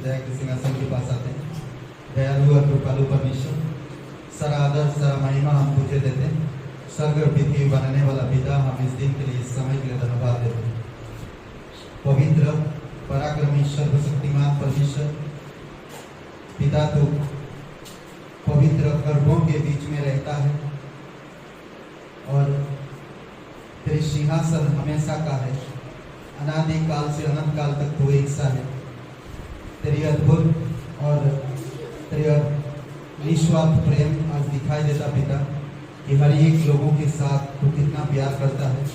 दया के सिंहासन के पास आते हैं। दयालु और कृपालु परमेश्वर, सारा आदर सारा महिमा हम तुझे देते हैं। स्वर्ग और पृथ्वी बनाने वाला पिता, हम इस दिन के लिए, इस समय के लिए धन्यवाद देते हैं। पवित्र पराक्रमी सर्वशक्तिमान परमेश्वर पिता, तो पवित्र गर्भों के बीच में रहता है और तेरे सिंहासन हमेशा का है। अनादि काल से अनंत काल तक तू एक सा है। तेरी अद्भुत और तेरे निस्वार्थ प्रेम आज दिखाई देता पिता, कि हर एक लोगों के साथ तू कितना प्यार करता है,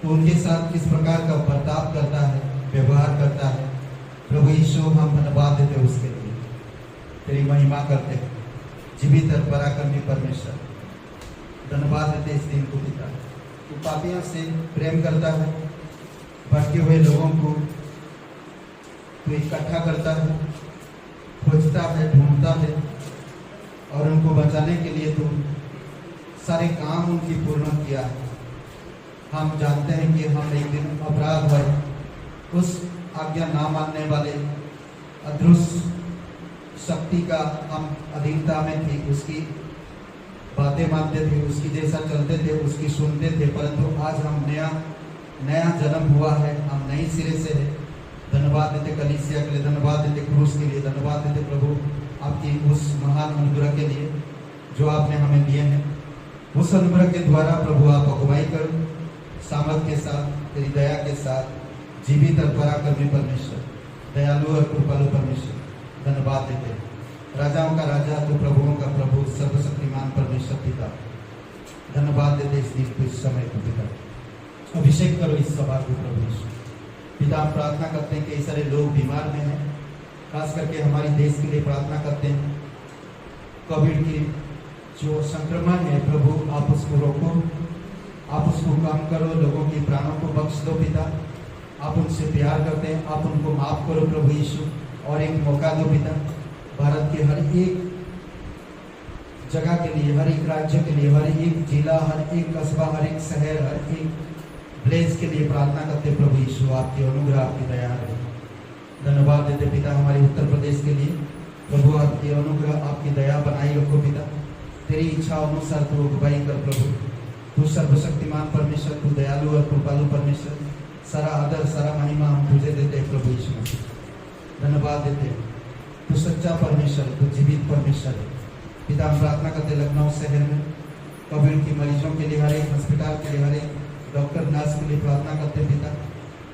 तो उनके साथ किस प्रकार का बर्ताव करता है, व्यवहार करता है। प्रभु यीशु, हम धन्यवाद देते उसके लिए, तेरी महिमा करते हैं। जीवित और पराक्रमी परमेश्वर, धन्यवाद देते इस दिन को पिता। तू पापियों से प्रेम करता है, भटके हुए लोगों को तू इकट्ठा करता है, खोजता है, ढूंढता है और उनको बचाने के लिए तू सारे काम उनकी पूर्ण किया है। हम जानते हैं कि हम एक दिन अपराध हुए, उस आज्ञा ना मानने वाले अदृश्य शक्ति का हम अधीनता में थे, उसकी बातें मानते थे, उसकी जैसा चलते थे, उसकी सुनते थे। परंतु आज हम नया जन्म हुआ है, हम नई सिरे से है। धन्यवाद देते कलीसिया के लिए, धन्यवाद देते क्रूस के लिए, धन्यवाद देते प्रभु आपकी उस महान अनुग्रह के लिए जो आपने हमें दिए हैं। उस अनुग्रह के द्वारा प्रभु आप अगुवाई करो, सामर्थ के साथ, तेरी दया के साथ। जीवित और पराक्रमी परमेश्वर, दयालु और कृपालु परमेश्वर, धन्यवाद देते। राजाओं का राजा, तो प्रभुओं का प्रभु, सर्वशक्तिमान परमेश्वर पिता, धन्यवाद देते इस दिन को, इस समय को पिता। अभिषेक करो इस सभा को प्रभु यीशु पिता। हम प्रार्थना करते हैं कि कई सारे लोग बीमार में हैं, खास करके हमारे देश के लिए प्रार्थना करते हैं। कोविड की जो संक्रमण है प्रभु, आप उसको रोको, आप उसको कम करो, लोगों की प्राणों को बख्श दो पिता। आप उनसे प्यार करते हैं, आप उनको माफ करो प्रभु यीशु, और एक मौका दो पिता। भारत के हर एक जगह के लिए, हर एक राज्य के लिए, हर एक जिला, हर एक कस्बा, हर एक शहर, हर एक प्लेस के लिए प्रार्थना करते प्रभु यीशु, आपकी अनुग्रह, आपकी दया है। धन्यवाद देते पिता हमारे उत्तर प्रदेश के लिए, प्रभु आपकी अनुग्रह, आपकी दया बनाई रखो पिता। तेरी इच्छा अनुसार तू अगुवाई कर प्रभु। तू सर्वशक्तिमान परमेश्वर, तू दयालु और कृपालु परमेश्वर, सारा आदर सारा महिमा हम तुझे देते हैं प्रभु यीशु। धन्यवाद देते, तू सच्चा परमेश्वर, तू जीवित परमेश्वर है पिता। हम प्रार्थना करते लखनऊ शहर में कोविड की मरीजों के लिए, हर एक अस्पताल के लिए, हर एक डॉक्टर नर्स के लिए प्रार्थना करते पिता।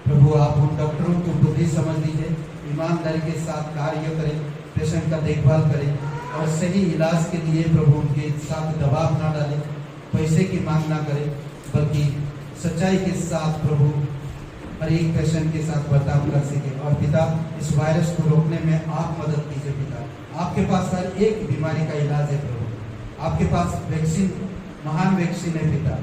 प्रभु आप उन डॉक्टरों को बुद्धि समझ दीजिए, ईमानदारी के साथ कार्य करें, पेशेंट का देखभाल करें और सही इलाज के लिए प्रभु उनके साथ दबाव ना डालें, पैसे की मांग ना करें, बल्कि सच्चाई के साथ प्रभु हर एक पेशेंट के साथ बर्ताव कर सके। और पिता इस वायरस को रोकने में आप मदद कीजिए पिता। आपके पास हर एक बीमारी का इलाज है प्रभु, आपके पास वैक्सीन, महान वैक्सीन है पिता।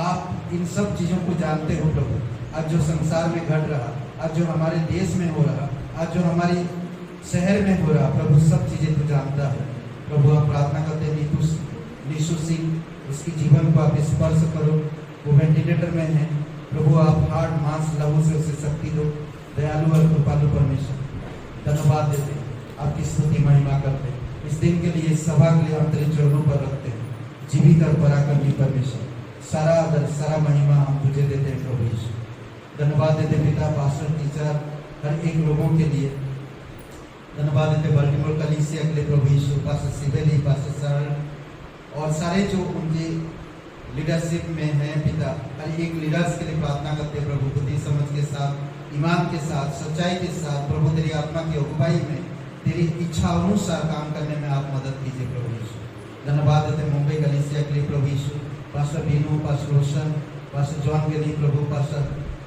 आप इन सब चीज़ों को जानते हो प्रभु। आज जो संसार में घट रहा, आज जो हमारे देश में हो रहा, आज जो हमारी शहर में हो रहा, प्रभु सब चीज़ें तो जानता है प्रभु। आप प्रार्थना करते हैं नीतू सिंह, उसकी जीवन को आप स्पर्श करो, वो वेंटिलेटर में है प्रभु। आप हार्ट मांस लहू से उसे शक्ति दो, दयालु और कृपालु परमेश्वर। धन्यवाद देते हैं, आपकी स्तुति महिमा करते हैं। इस दिन के लिए, इस सभा के लिए हम तेरे चरणों पर रखते हैं। जीवित और पराक्रमी परमेश्वर, सारा आदर सारा महिमा हम तुझे देते हैं प्रभु यीशु। धन्यवाद देते पिता पास्टर, टीचर, हर एक लोगों के लिए। धन्यवाद देते बल्टीमोर कलीसिया के लिए प्रभु यीशु, पास्टर सिबेली, पास्टर सरल और सारे जो उनके लीडरशिप में हैं पिता। हर एक लीडर्स के लिए प्रार्थना करते प्रभु, बुद्धि समझ के साथ, ईमान के साथ, सच्चाई के साथ प्रभु तेरी आत्मा की अगुवाई में, तेरी इच्छा अनुसार काम करने में आप मदद कीजिए प्रभु यीशु। धन्यवाद देते मुंबई कलीसिया के लिए प्रभु यीशु, पास्टर बीनू, पास्टर रोशन, पास्टर जॉन के लिए प्रभु, पास्टर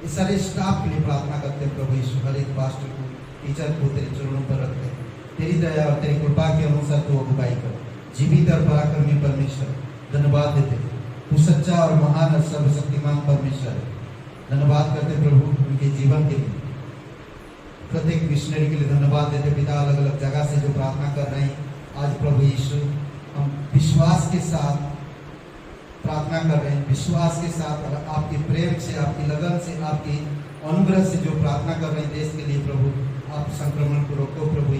इस सारे स्टाफ के लिए प्रार्थना करते हैं प्रभु यीशु। हर एक पास्टर को, टीचर को तेरे चरणों पर रखते हैं। तेरी दया और तेरी कृपा के अनुसार तू अगुवाई कर। जीवित और पराक्रमी परमेश्वर, धन्यवाद देते तू सच्चा और महान और सर्वशक्तिमान परमेश्वर है। धन्यवाद करते प्रभु उनके जीवन के लिए, प्रत्येक मिशनरी के लिए धन्यवाद देते पिता। अलग अलग जगह से जो प्रार्थना कर रहे हैं आज प्रभु यीशु, हम विश्वास के साथ प्रार्थना कर रहे हैं, विश्वास के साथ और आपके प्रेम से, आपकी लगन से, आपकी अनुग्रह से जो प्रार्थना कर रहे हैं देश के लिए प्रभु, आप संक्रमण को रोको प्रभु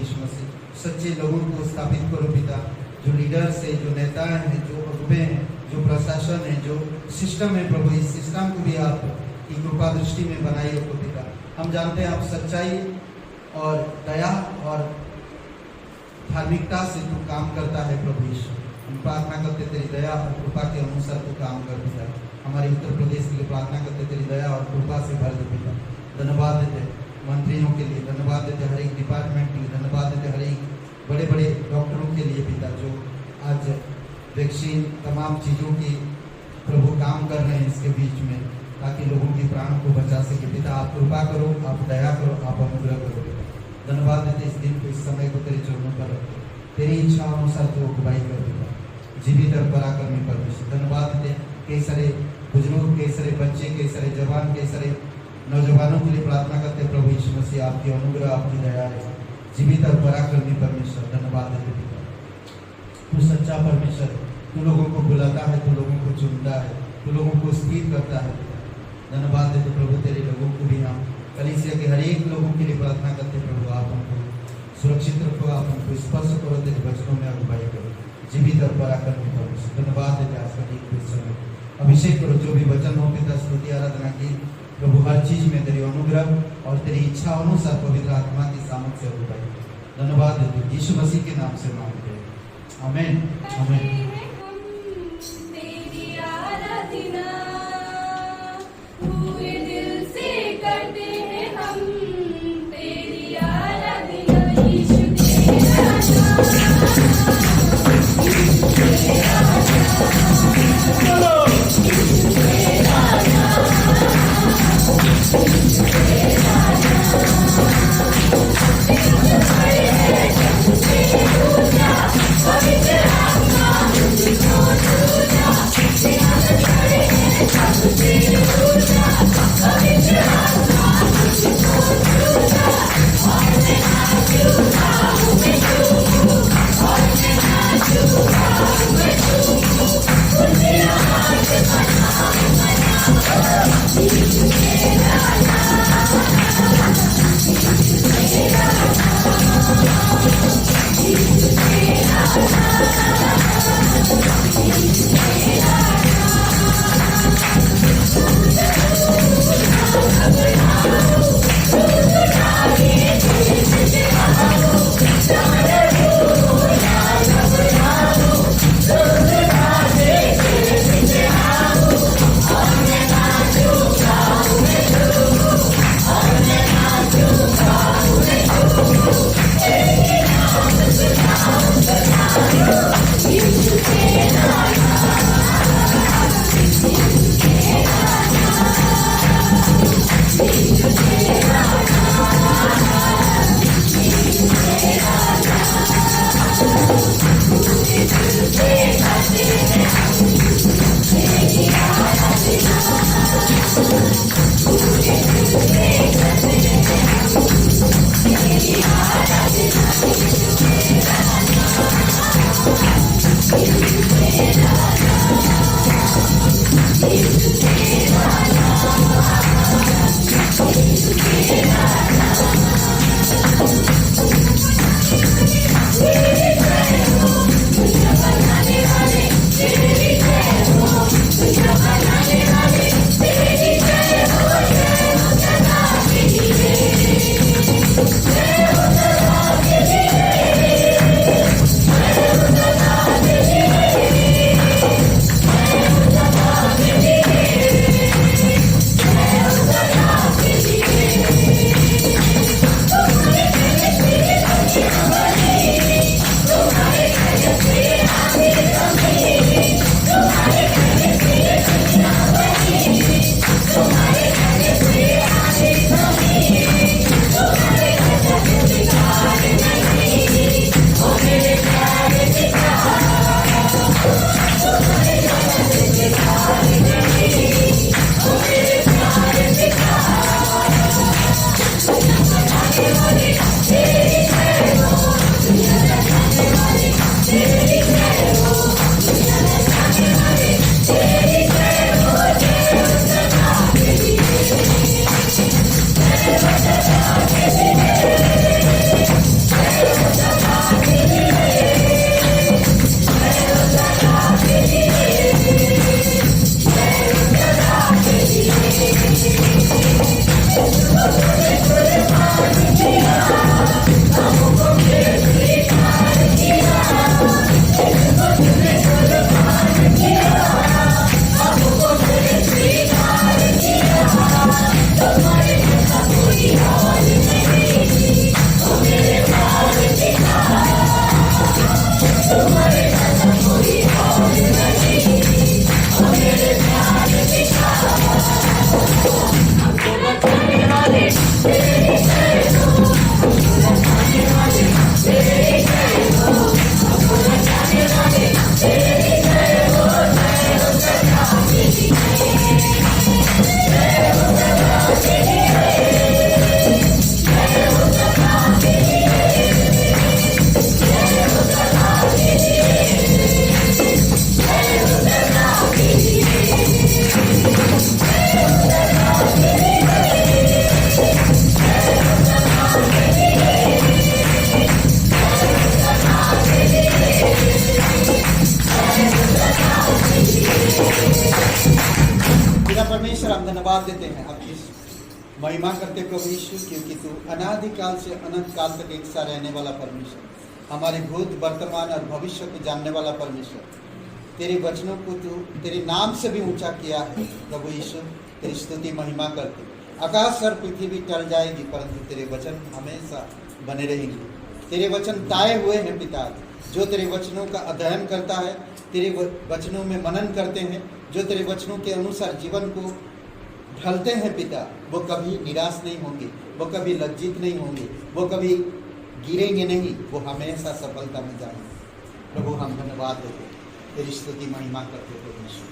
सच्चे लोगों को स्थापित करो पिता। जो लीडर्स है, जो नेता हैं, जो अगुवे हैं, जो प्रशासन है, जो सिस्टम है प्रभु, इस सिस्टम को भी आप की कृपा दृष्टि में बनाई रखो पिता। हम जानते हैं आप सच्चाई और दया और धार्मिकता से तू काम करता है प्रभु यीशु। हम प्रार्थना करते तेरी दया और कृपा के अनुसार तू काम कर पिता। हमारे उत्तर प्रदेश के लिए प्रार्थना करते तेरी दया और कृपा से भर दे पिता। धन्यवाद देते मंत्रियों के लिए, धन्यवाद देते हर एक डिपार्टमेंट के लिए, धन्यवाद देते हर एक बड़े बड़े डॉक्टरों के लिए पिता, जो आज वैक्सीन तमाम चीज़ों की प्रभु काम कर रहे हैं इसके बीच में, ताकि लोगों की प्राण को बचा सके पिता। आप कृपा करो, आप दया करो, आप अनुग्रह करो पिता। धन्यवाद देते इस दिन को, इस समय को तेरे चरणों पर रखो। तेरी इच्छा अनुसार तू अगुवाई कर पिता, जीवित और पराक्रमी परमेश्वर। धन्यवाद देते कई सारे बुजुर्ग, कई सारे बच्चे, कई सारे जवान, कई सारे नौजवानों के लिए प्रार्थना करते प्रभु यीशु मसीह। आपकी अनुग्रह, आपकी दया है, जीवित और पराक्रमी परमेश्वर। धन्यवाद देते पिता, तू सच्चा परमेश्वर, तू लोगों को बुलाता है, तू लोगों को चुनता है, तू लोगों को स्थिर करता है पिता। धन्यवाद देते प्रभु तेरे लोगों को भी। हम कलीसिया के हर एक लोगों के लिए प्रार्थना करते प्रभु, आप हमको सुरक्षित रखो, आप हमको स्पर्श करो, तेरे वचनों में अगुवाई करो, जीवित और पराक्रमी परमेश्वर। धन्यवाद देते आज का एक समय अभिषेक करो, जो भी वचन हो पिता, स्तुति आराधना की प्रभु, हर चीज में तेरी अनुग्रह और तेरी इच्छा अनुसार पवित्र आत्मा की सामर्थ्य से अगुवाई। धन्यवाद देते यीशु मसीह के नाम से मांगते हैं, आमीन आमीन। धन्यवाद देते हैं आपकी महिमा करते प्रभु यीशु, क्योंकि तू अनादिकाल से अनंत काल तक एक सा रहने वाला परमेश्वर, हमारे भूत वर्तमान और भविष्य को जानने वाला परमेश्वर, तेरे वचनों को तू तेरे नाम से भी ऊंचा किया है प्रभु यीशु। तेरी स्तुति महिमा करते, आकाश और पृथ्वी टल जाएगी परंतु तेरे वचन हमेशा बने रहेंगे। तेरे वचन ताए हुए हैं पिता, जो तेरे वचनों का अध्ययन करता है, तेरे वचनों में मनन करते हैं, जो तेरे वचनों के अनुसार जीवन को ढलते हैं पिता, वो कभी निराश नहीं होंगे, वो कभी लज्जित नहीं होंगे, वो कभी गिरेंगे नहीं, वो हमेशा सफलता में जाएंगे। प्रभु हम धन्यवाद देते, तेरी स्तुति महिमा करते प्रभु यीशु।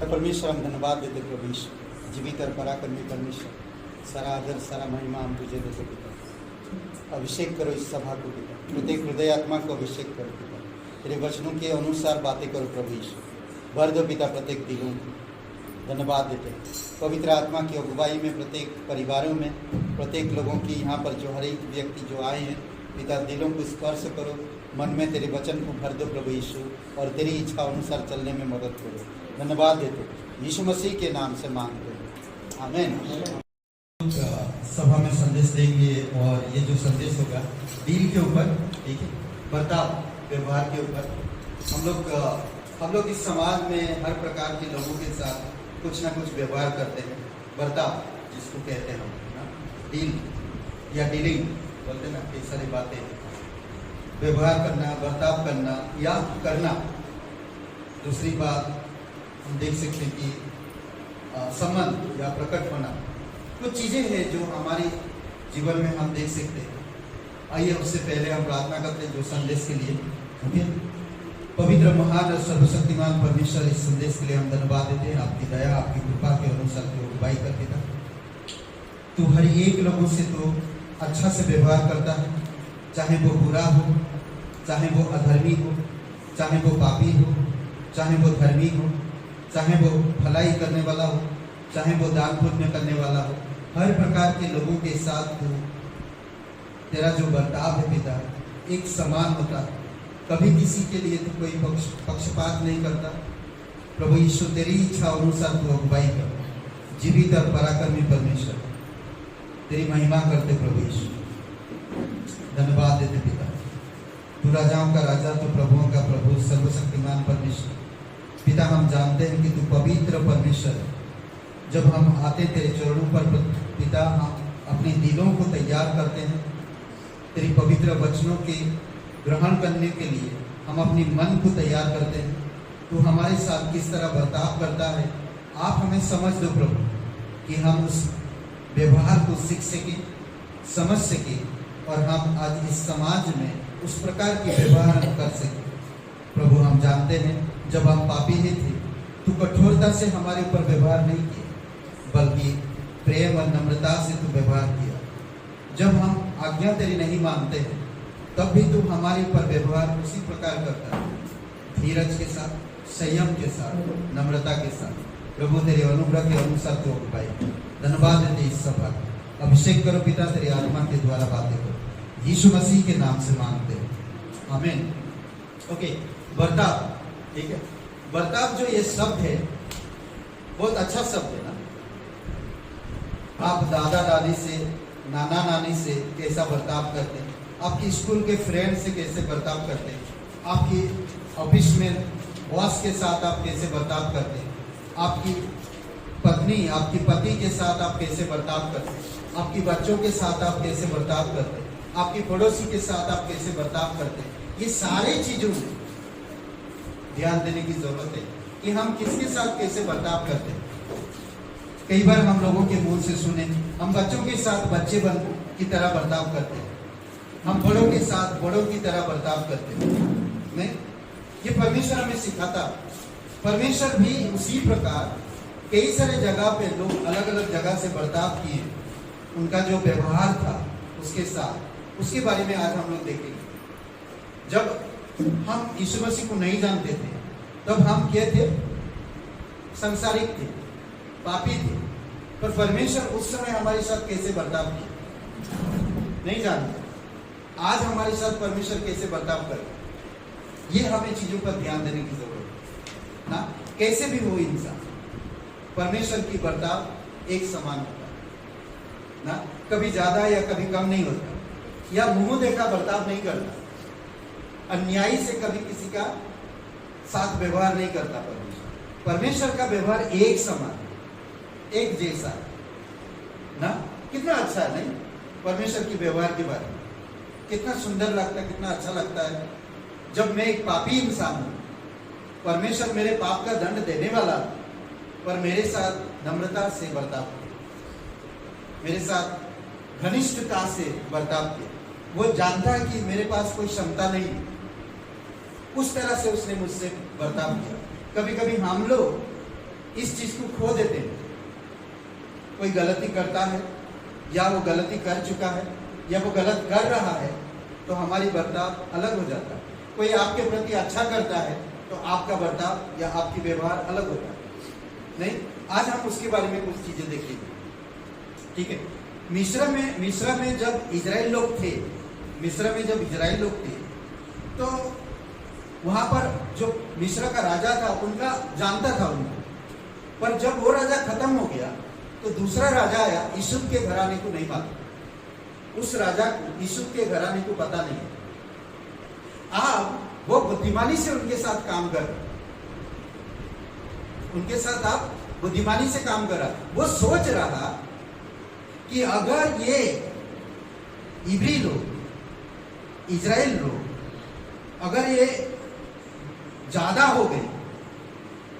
परमेश्वर हम धन्यवाद देते प्रभु यीशु, जीवित और पराक्रमी परमेश्वर, सारा आदर सारा महिमा हम तुझे देते पिता। अभिषेक करो इस सभा को पिता, प्रत्येक हृदय आत्मा को अभिषेक करो पिता, तेरे वचनों के अनुसार बातें करो प्रभु यीशु, भर दो पिता प्रत्येक दिलों को। धन्यवाद देते हैं पवित्र आत्मा की अगुवाई में प्रत्येक परिवारों में, प्रत्येक लोगों की यहाँ पर जो हर एक व्यक्ति जो आए हैं पिता, दिलों को स्पर्श करो, मन में तेरे वचन को भर दो प्रभु यीशु, और तेरी इच्छा अनुसार चलने में मदद करो। धन्यवाद देते यीशु मसीह के नाम से मांगते हैं, आमीन। सभा में संदेश देंगे और ये जो संदेश होगा डील के ऊपर, ठीक है, बर्ताव व्यवहार के ऊपर। हम लोग इस समाज में हर प्रकार के लोगों के साथ कुछ ना कुछ व्यवहार करते हैं, बर्ताव जिसको कहते हैं हम, डील या डीलिंग बोलते ना, कई सारी बातें, व्यवहार करना, बर्ताव करना या करना। दूसरी बात हम देख सकते हैं कि संबंध या प्रकट होना, कुछ चीज़ें हैं जो हमारी जीवन में हम देख सकते हैं। आइए उससे पहले हम प्रार्थना करते हैं जो संदेश के लिए। ओके, पवित्र महान और सर्वशक्तिमान परमेश्वर, इस संदेश के लिए हम धन्यवाद देते हैं। आपकी दया आपकी कृपा के अनुसार की अगुवाई करते था। तू हर एक लोगों से तो अच्छा से व्यवहार करता है, चाहे वो बुरा हो, चाहे वो अधर्मी हो, चाहे वो पापी हो, चाहे वो धर्मी हो, चाहे वो भलाई करने वाला हो, चाहे वो दान पुण्य करने वाला हो। हर प्रकार के लोगों के साथ तू, तेरा जो बर्ताव है पिता, एक समान होता है। कभी किसी के लिए तू कोई पक्षपात नहीं करता। प्रभु यीशु, तेरी इच्छा अनुसार तू अगुवाई कर। जीवित और पराक्रमी परमेश्वर, तेरी महिमा करते प्रभु यीशु, धन्यवाद देते पिता। तू राजाओं का राजा, तो प्रभुओं का प्रभु, सर्वशक्तिमान परमेश्वर। पिता, हम जानते हैं कि तू पवित्र परमेश्वर है। जब हम आते तेरे चरणों पर पिता, हम अपने दिलों को तैयार करते हैं तेरी पवित्र वचनों के ग्रहण करने के लिए। हम अपनी मन को तैयार करते हैं। तू हमारे साथ किस तरह बर्ताव करता है, आप हमें समझ दो प्रभु, कि हम उस व्यवहार को सीख सकें, समझ सकें, और हम आज इस समाज में उस प्रकार की व्यवहार कर सकें। प्रभु, हम जानते हैं जब हम पापी ही थे, तू कठोरता से हमारे ऊपर व्यवहार नहीं किया, बल्कि प्रेम और नम्रता से तू व्यवहार किया। जब हम आज्ञा तेरी नहीं मानते हैं, तब भी तू हमारे ऊपर व्यवहार उसी प्रकार करता है, धीरज के साथ, संयम के साथ, नम्रता के साथ। प्रभु, तेरे अनुग्रह के अनुसार तू अगुवाई। धन्यवाद देते इस सभा को अभिषेक करो पिता, तेरी आत्मा के द्वारा बातें करो, यीशु मसीह के नाम से मांगते हैं, आमीन। ओके, बर्ताव, ठीक है। बर्ताव जो ये शब्द है, बहुत अच्छा शब्द है ना। आप दादा दादी से, नाना नानी से कैसा बर्ताव करते हैं, आपकी स्कूल के फ्रेंड से कैसे बर्ताव करते हैं, आपकी ऑफिस में बॉस के साथ आप कैसे बर्ताव करते हैं, आपकी पत्नी, आपकी पति के साथ आप कैसे बर्ताव करते हैं, आपकी बच्चों के साथ आप कैसे बर्ताव करते हैं, आपकी पड़ोसी के साथ आप कैसे बर्ताव करते हैं। ये सारे चीजों में ध्यान देने की जरूरत है कि हम किसके साथ कैसे बर्ताव करते हैं। कई बार हम लोगों के मुंह से सुने, हम बच्चों के साथ बच्चे की तरह बर्ताव करते हैं, हम बड़ों के साथ बड़ों की तरह बर्ताव करते हैं। नहीं, ये परमेश्वर हमें सिखाता। परमेश्वर भी उसी प्रकार कई सारे जगह पे लोग अलग अलग जगह से बर्ताव किए, उनका जो व्यवहार था उसके साथ, उसके बारे में आज हम लोग देखेंगे। जब हम यीशु मसीह को नहीं जानते थे, तब हम क्या थे? संसारिक थे, पापी थे। पर परमेश्वर उस समय हमारे साथ कैसे बर्ताव किया नहीं जानते। आज हमारे साथ परमेश्वर कैसे बर्ताव करे, ये हमें चीजों पर ध्यान देने की जरूरत है ना। कैसे भी हो इंसान, परमेश्वर की बर्ताव एक समान होता है ना, कभी ज्यादा या कभी कम नहीं होता, या मुंह देखा बर्ताव नहीं करता, अन्यायी से कभी किसी का साथ व्यवहार नहीं करता। परमेश्वर का व्यवहार एक समान, एक जैसा ना। कितना अच्छा है नहीं, परमेश्वर की व्यवहार के बारे में कितना सुंदर लगता है, कितना अच्छा लगता है। जब मैं एक पापी इंसान हूं, परमेश्वर मेरे पाप का दंड देने वाला, पर मेरे साथ नम्रता से बर्ताव किया, मेरे साथ घनिष्ठता से बर्ताव किया। वो जानता है कि मेरे पास कोई क्षमता नहीं, उस तरह से उसने मुझसे बर्ताव किया। कभी कभी हम लोग इस चीज को खो देते हैं। कोई गलती करता है, या वो गलती कर चुका है, या वो गलत कर रहा है, तो हमारी बर्ताव अलग हो जाता है। कोई आपके प्रति अच्छा करता है, तो आपका बर्ताव या आपकी व्यवहार अलग होता है। नहीं, आज हम उसके बारे में कुछ चीजें देखेंगे, ठीक है। मिस्र में जब इजराइल लोग थे, तो वहां पर जो मिस्र का राजा था, उनका जानता था उनको, पर जब वो राजा खत्म हो गया, तो दूसरा राजा आया। यूसुफ के घराने को नहीं मालूम, उस राजा को यूसुफ के घराने को पता नहीं। आप वो बुद्धिमानी से उनके साथ काम कर, उनके साथ आप बुद्धिमानी से काम कर रहा। वो सोच रहा कि अगर ये इब्री लोग, इजराइल लोग, अगर ये ज्यादा हो गए,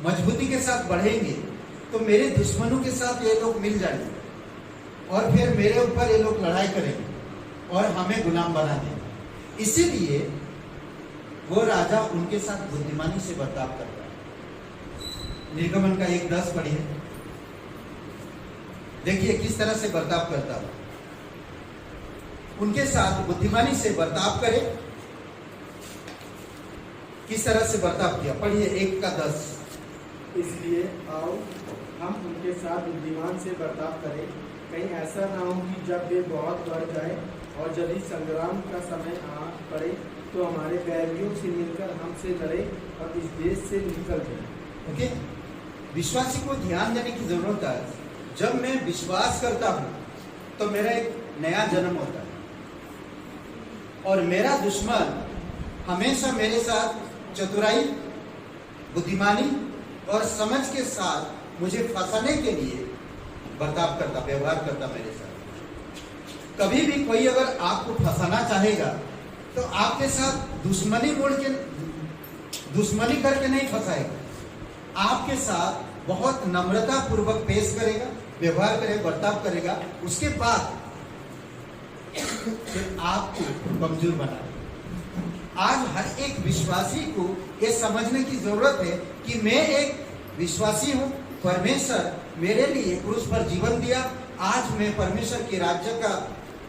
मजबूती के साथ बढ़ेंगे, तो मेरे दुश्मनों के साथ ये लोग मिल जाएंगे, और फिर मेरे ऊपर ये लोग लड़ाई करेंगे और हमें गुलाम बना देंगे। इसीलिए वो राजा उनके साथ बुद्धिमानी से बर्ताव करता है। निर्गमन का 1:10 पढ़िए, देखिए किस तरह से बर्ताव करता है। उनके साथ बुद्धिमानी से बर्ताव करे, किस तरह से बर्ताव किया, पढ़िए 1:10। इसलिए आओ हम उनके साथ बुद्धिमान से बर्ताव करें, कहीं ऐसा ना हो कि जब वे बहुत बढ़ जाए और यदि संग्राम का समय आ पड़े तो हमारे बैरियों से मिलकर हमसे लड़े और इस देश से निकल जाए। ओके, विश्वासी को ध्यान देने की जरूरत है। जब मैं विश्वास करता हूं तो मेरा एक नया जन्म होता है और मेरा दुश्मन हमेशा मेरे साथ चतुराई, बुद्धिमानी और समझ के साथ मुझे फंसाने के लिए बर्ताव करता, व्यवहार करता मेरे साथ। कभी भी कोई अगर आपको फंसाना चाहेगा तो आपके साथ दुश्मनी करके नहीं फंसाएगा, आपके साथ बहुत नम्रता पूर्वक पेश करेगा, व्यवहार करेगा, बर्ताव करेगा, उसके बाद फिर आपको कमजोर बनाएगा। आज हर एक विश्वासी को यह समझने की जरूरत है कि मैं एक विश्वासी हूं, परमेश्वर मेरे लिए क्रूस पर जीवन दिया, आज मैं परमेश्वर के राज्य का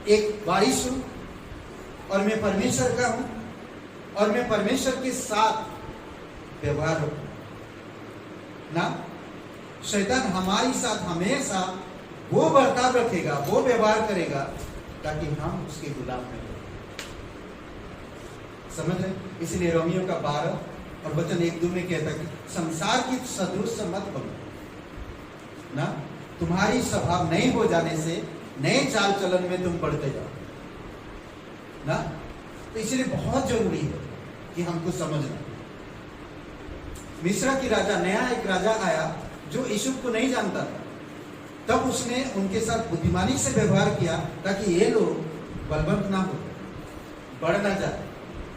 एक वारिस हूं और मैं परमेश्वर का हूं और मैं परमेश्वर के साथ व्यवहार हूं ना। शैतान हमारे साथ हमेशा वो बर्ताव रखेगा, वो व्यवहार करेगा ताकि हम उसके गुलाम में हो। समझ रहे? इसलिए रोमियो का 12 और वचन 1-2 में कहता कि संसार की सदृश मत बनो ना, तुम्हारी स्वभाव नई हो जाने से नए चाल चलन में तुम बढ़ते जाओ ना। तो इसलिए बहुत जरूरी है कि हमको समझना। मिस्र की राजा, नया एक राजा आया जो यीशु को नहीं जानता था, तब उसने उनके साथ बुद्धिमानी से व्यवहार किया ताकि ये लोग बलवंत ना हो, बढ़ ना जाए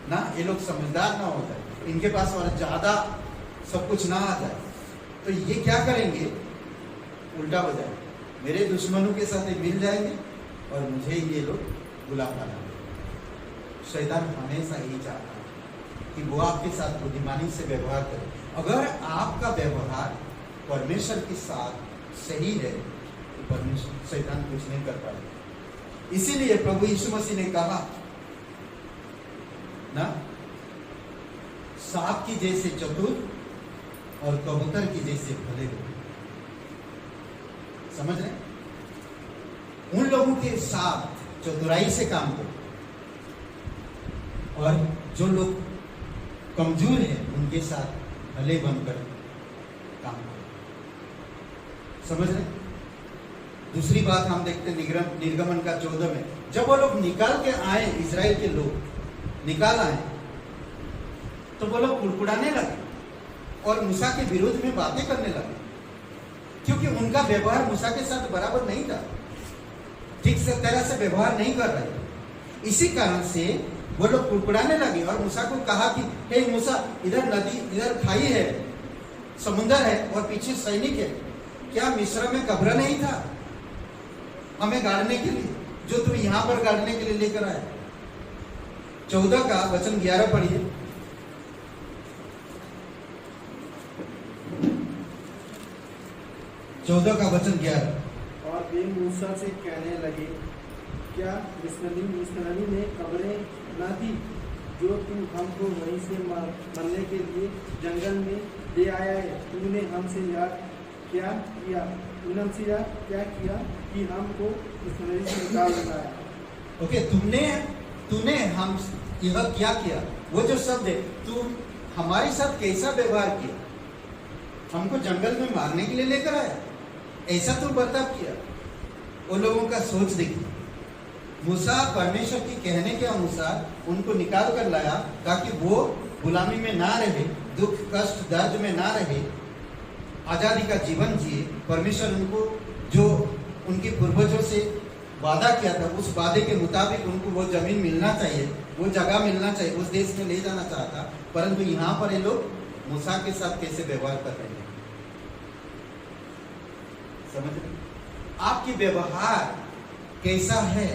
ना, ये लोग समझदार ना हो जाए, इनके पास और ज्यादा सब कुछ ना आ जाए। तो ये क्या करेंगे, उल्टा हो जाए, मेरे दुश्मनों के साथ मिल जाएंगे और मुझे ये लोग गुलाम बना देंगे। शैतान हमेशा यही चाहता है कि वो आपके साथ बुद्धिमानी से व्यवहार करे। अगर आपका व्यवहार परमेश्वर के साथ सही है तो परमेश्वर, शैतान कुछ नहीं कर पाएगा। इसीलिए प्रभु यीशु मसीह ने कहा ना, सांप की जैसे चतुर और कबूतर की जैसे भले हो। समझ रहे? उन लोगों के साथ चतुराई से काम करो और जो लोग कमजोर हैं उनके साथ भले बनकर काम करो। समझ रहे? दूसरी बात हम देखते निर्गमन का 14 में, जब वो लोग निकाल के आए, इजराइल के लोग निकाल आए, तो वो लोग कुड़कुड़ाने लगे और मूसा के विरोध में बातें करने लगे, क्योंकि उनका व्यवहार मूसा के साथ बराबर नहीं था, ठीक से तरह से व्यवहार नहीं कर रहे। इसी कारण से वो लोग कुड़कुड़ाने लगे और मूसा को कहा कि हे मूसा, इधर नदी, इधर खाई है, समुंदर है और पीछे सैनिक है, क्या मिस्र में कब्र नहीं था हमें गाड़ने के लिए, जो तुम यहां पर गाड़ने के लिए लेकर आए। 14 का वचन 11 पढ़िए। 14 का वचन 11। और वे मूसा से कहने लगे, क्या मिस्रनी ने कब्रें न दी जो तू हमको वहीं से मरने के लिए जंगल में ले आया है? तूने हमसे क्या किया कि हमको मिस्रनी से निकाल लाया? ओके, तूने हम यह क्या किया, वो जो शब्द है, तू हमारे साथ कैसा व्यवहार किया, हमको जंगल में मारने के लिए लेकर आया, ऐसा तू बर्ताव किया। वो लोगों का सोच देखिए, मूसा परमेश्वर की कहने के अनुसार उनको निकाल कर लाया ताकि वो गुलामी में ना रहे, दुख कष्ट दर्द में ना रहे, आजादी का जीवन जिए। परमेश्वर उनको जो उनके पूर्वजों से वादा किया था, उस वादे के मुताबिक उनको वो जमीन मिलना चाहिए, वो जगह मिलना चाहिए, उस देश में ले जाना चाहता। परंतु यहाँ पर ये लोग मूसा के साथ कैसे व्यवहार कर रहे हैं, समझ रहे? आपकी व्यवहार कैसा है,